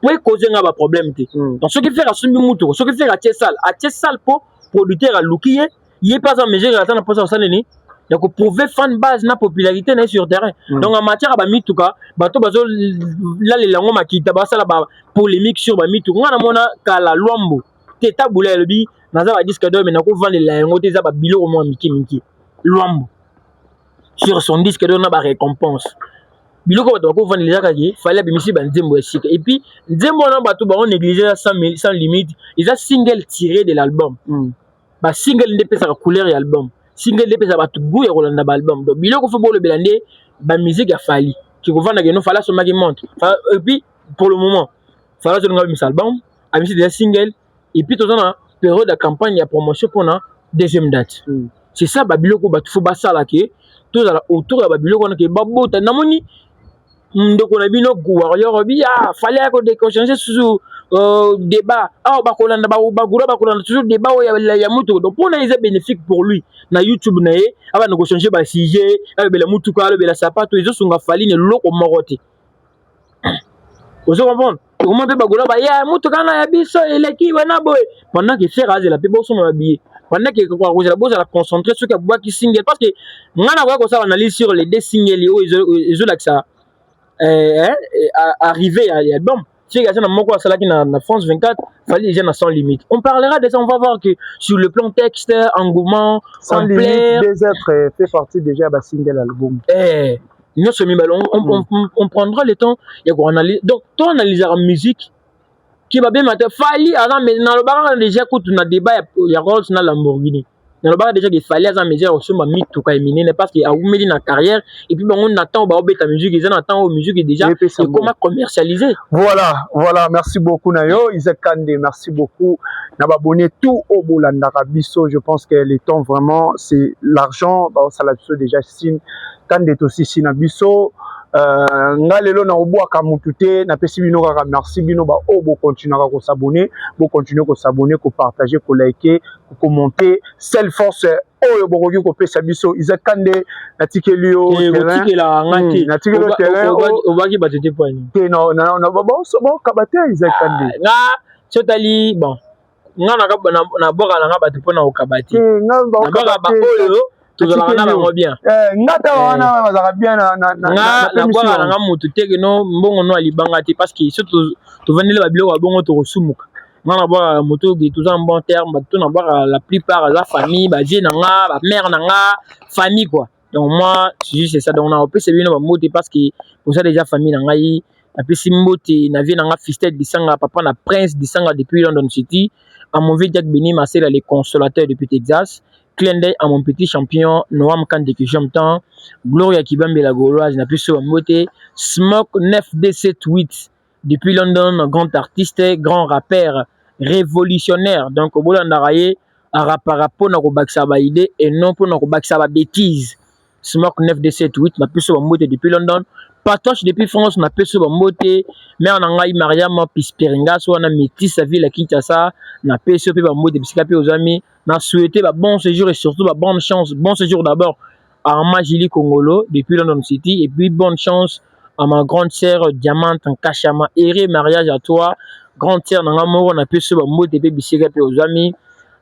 pour causer nga problème té donc ce qui fait la sombi mutu ce qui fait la tiesal pour producteur à lukier il est pas en mesure à na posa saneni ya ko prouver fan base na popularité na sur terrain donc en matière ba mituka bato bazo la le lango makita ba sala ba polémique sur ba mituka nga na mona kala lwambo teta bula lobi naza ba disque d'or mais na ko vendre la yango te za ba bilo au moins miki lwambo sur son disque d'or na ba récompense biloko bato bako vendre les akaki fallait bimisi ba nzembo ya sika et puis nzembo na bato ba on négliger sans limite ils a single tiré de l'album ba single ndé pesa couleur ya album single ndé pesa bato goût ya kolanda ba album donc biloko fo bo le belande ba musique ya fali qui ko vendre que no fala so maki monte et puis pour le moment fala so nga mis album a mis des single et puis tout ça période de campagne ya promotion pour na deuxième date c'est ça ba biloko bato fo ba sala ke tout autour ya ba biloko na ke ba bota na moni ndoko na bino warrior bi ya fallait ko changer sous débat ba kolanda ba gura ba kolanda toujours débat ya mutu donc pour na bénéfique pour lui na YouTube na ye aba na ko changer ba sujet aba la mutu ka la sapato izo sunga fali ne loko morote vous comprenez comment pe ba gura ba ya mutu kana ya biso eleki wana boy pendant que faire aze la pe bo so ma billet pendant que quoi vous la concentrer sur qui single parce que ngana ko ça analyse sur les deux singles ils ont là que ça arrivé à l'album. Si les gens na France 24, fallait les gens sans limite. On parlera de ça, on va voir que sur le plan texte, engouement, sans limite, des êtres fait partie déjà de single album. On prendra le temps et on analyse. Donc, toi analyser la musique qui va bien mettre fallait mais dans le bar déjà quand on a débat il y a Rolls na Lamborghini. Dans le bar déjà qu'il fallait à mesure sur ma mythe tout cas éminé parce qu'il a oumeli na carrière et puis on attend ba obeta musique ils attend musique est déjà et comment commercialiser. Voilà merci beaucoup Nayo Isaac Kandé merci beaucoup na abonné tout au Bolanda Biso je pense que le temps vraiment c'est l'argent ba ça la biso déjà signe Kandé aussi signe biso nga lelo na obwaka mutu te na pesi bino kaka merci bino ba bo continuer ko s'abonner ko partager ko liker ko commenter seule force oyo bokoki ko pesa biso Isaac Kandé na tikeli yo terrain na tikeli yo terrain obaki batete poani te non bon kabate Isaac Kandé nga sotali bon nga na boka na batu pona okabati nga boka ba oyo tozala na bango bien ngata wana bazaka bien na boka na mutu te no mbongo no alibanga te parce que surtout to vendele ba biloko bongo to kosumuka nga na boka moto qui tout en bon terme bato na boka la plupart la famille ba vie na nga ba mère na nga famille quoi donc moi c'est ça donc na opé c'est bien ba moto parce que pour ça déjà famille na ngai na pesi mbote na vie na nga fistel disanga papa na prince disanga depuis London City à mon vieux Jack Beni Marcel les consolateurs depuis Texas clin d'œil à mon petit champion Noam Kandé que j'aime tant Gloria Kibambe la Gauloise na plus sur mbote Smoke 9D78 depuis London grand artiste grand rappeur révolutionnaire donc au Bolanda raye à rapparapo na ko bakisa ba idée et non pour na ko bakisa ba bêtise Smoke 9D78 na plus sur mbote depuis London Patoche depuis France na peso ba mbote mère na ngai Mariam Pisperinga so na métis sa ville à Kinshasa na peso pe ba mbote bisika pe aux amis na souhaiter ba bon séjour et surtout ba bonne chance bon séjour d'abord à Magili Congolo depuis London City et puis bonne chance à ma grande sœur Diamante en Kachama heureux mariage à toi grande sœur na ngamoro na peso ba mbote pe bisika pe aux amis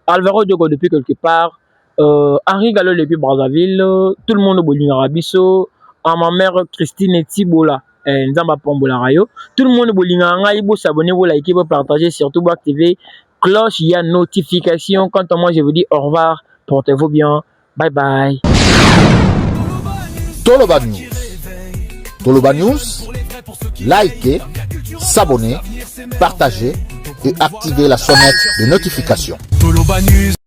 Alvaro Diogo depuis quelque part Henri Gallo depuis Brazzaville tout le monde bolinga rabiso à ma mère Christine Tibola Nzamba Pombola Rayo tout le monde bolinga ngai bo s'abonner bo liker bo partager surtout bo activer cloche il y a notification quant à moi je vous dis au revoir portez-vous bien bye bye Toloba News Toloba News likez s'abonner partager et activer la sonnette de notification Toloba News.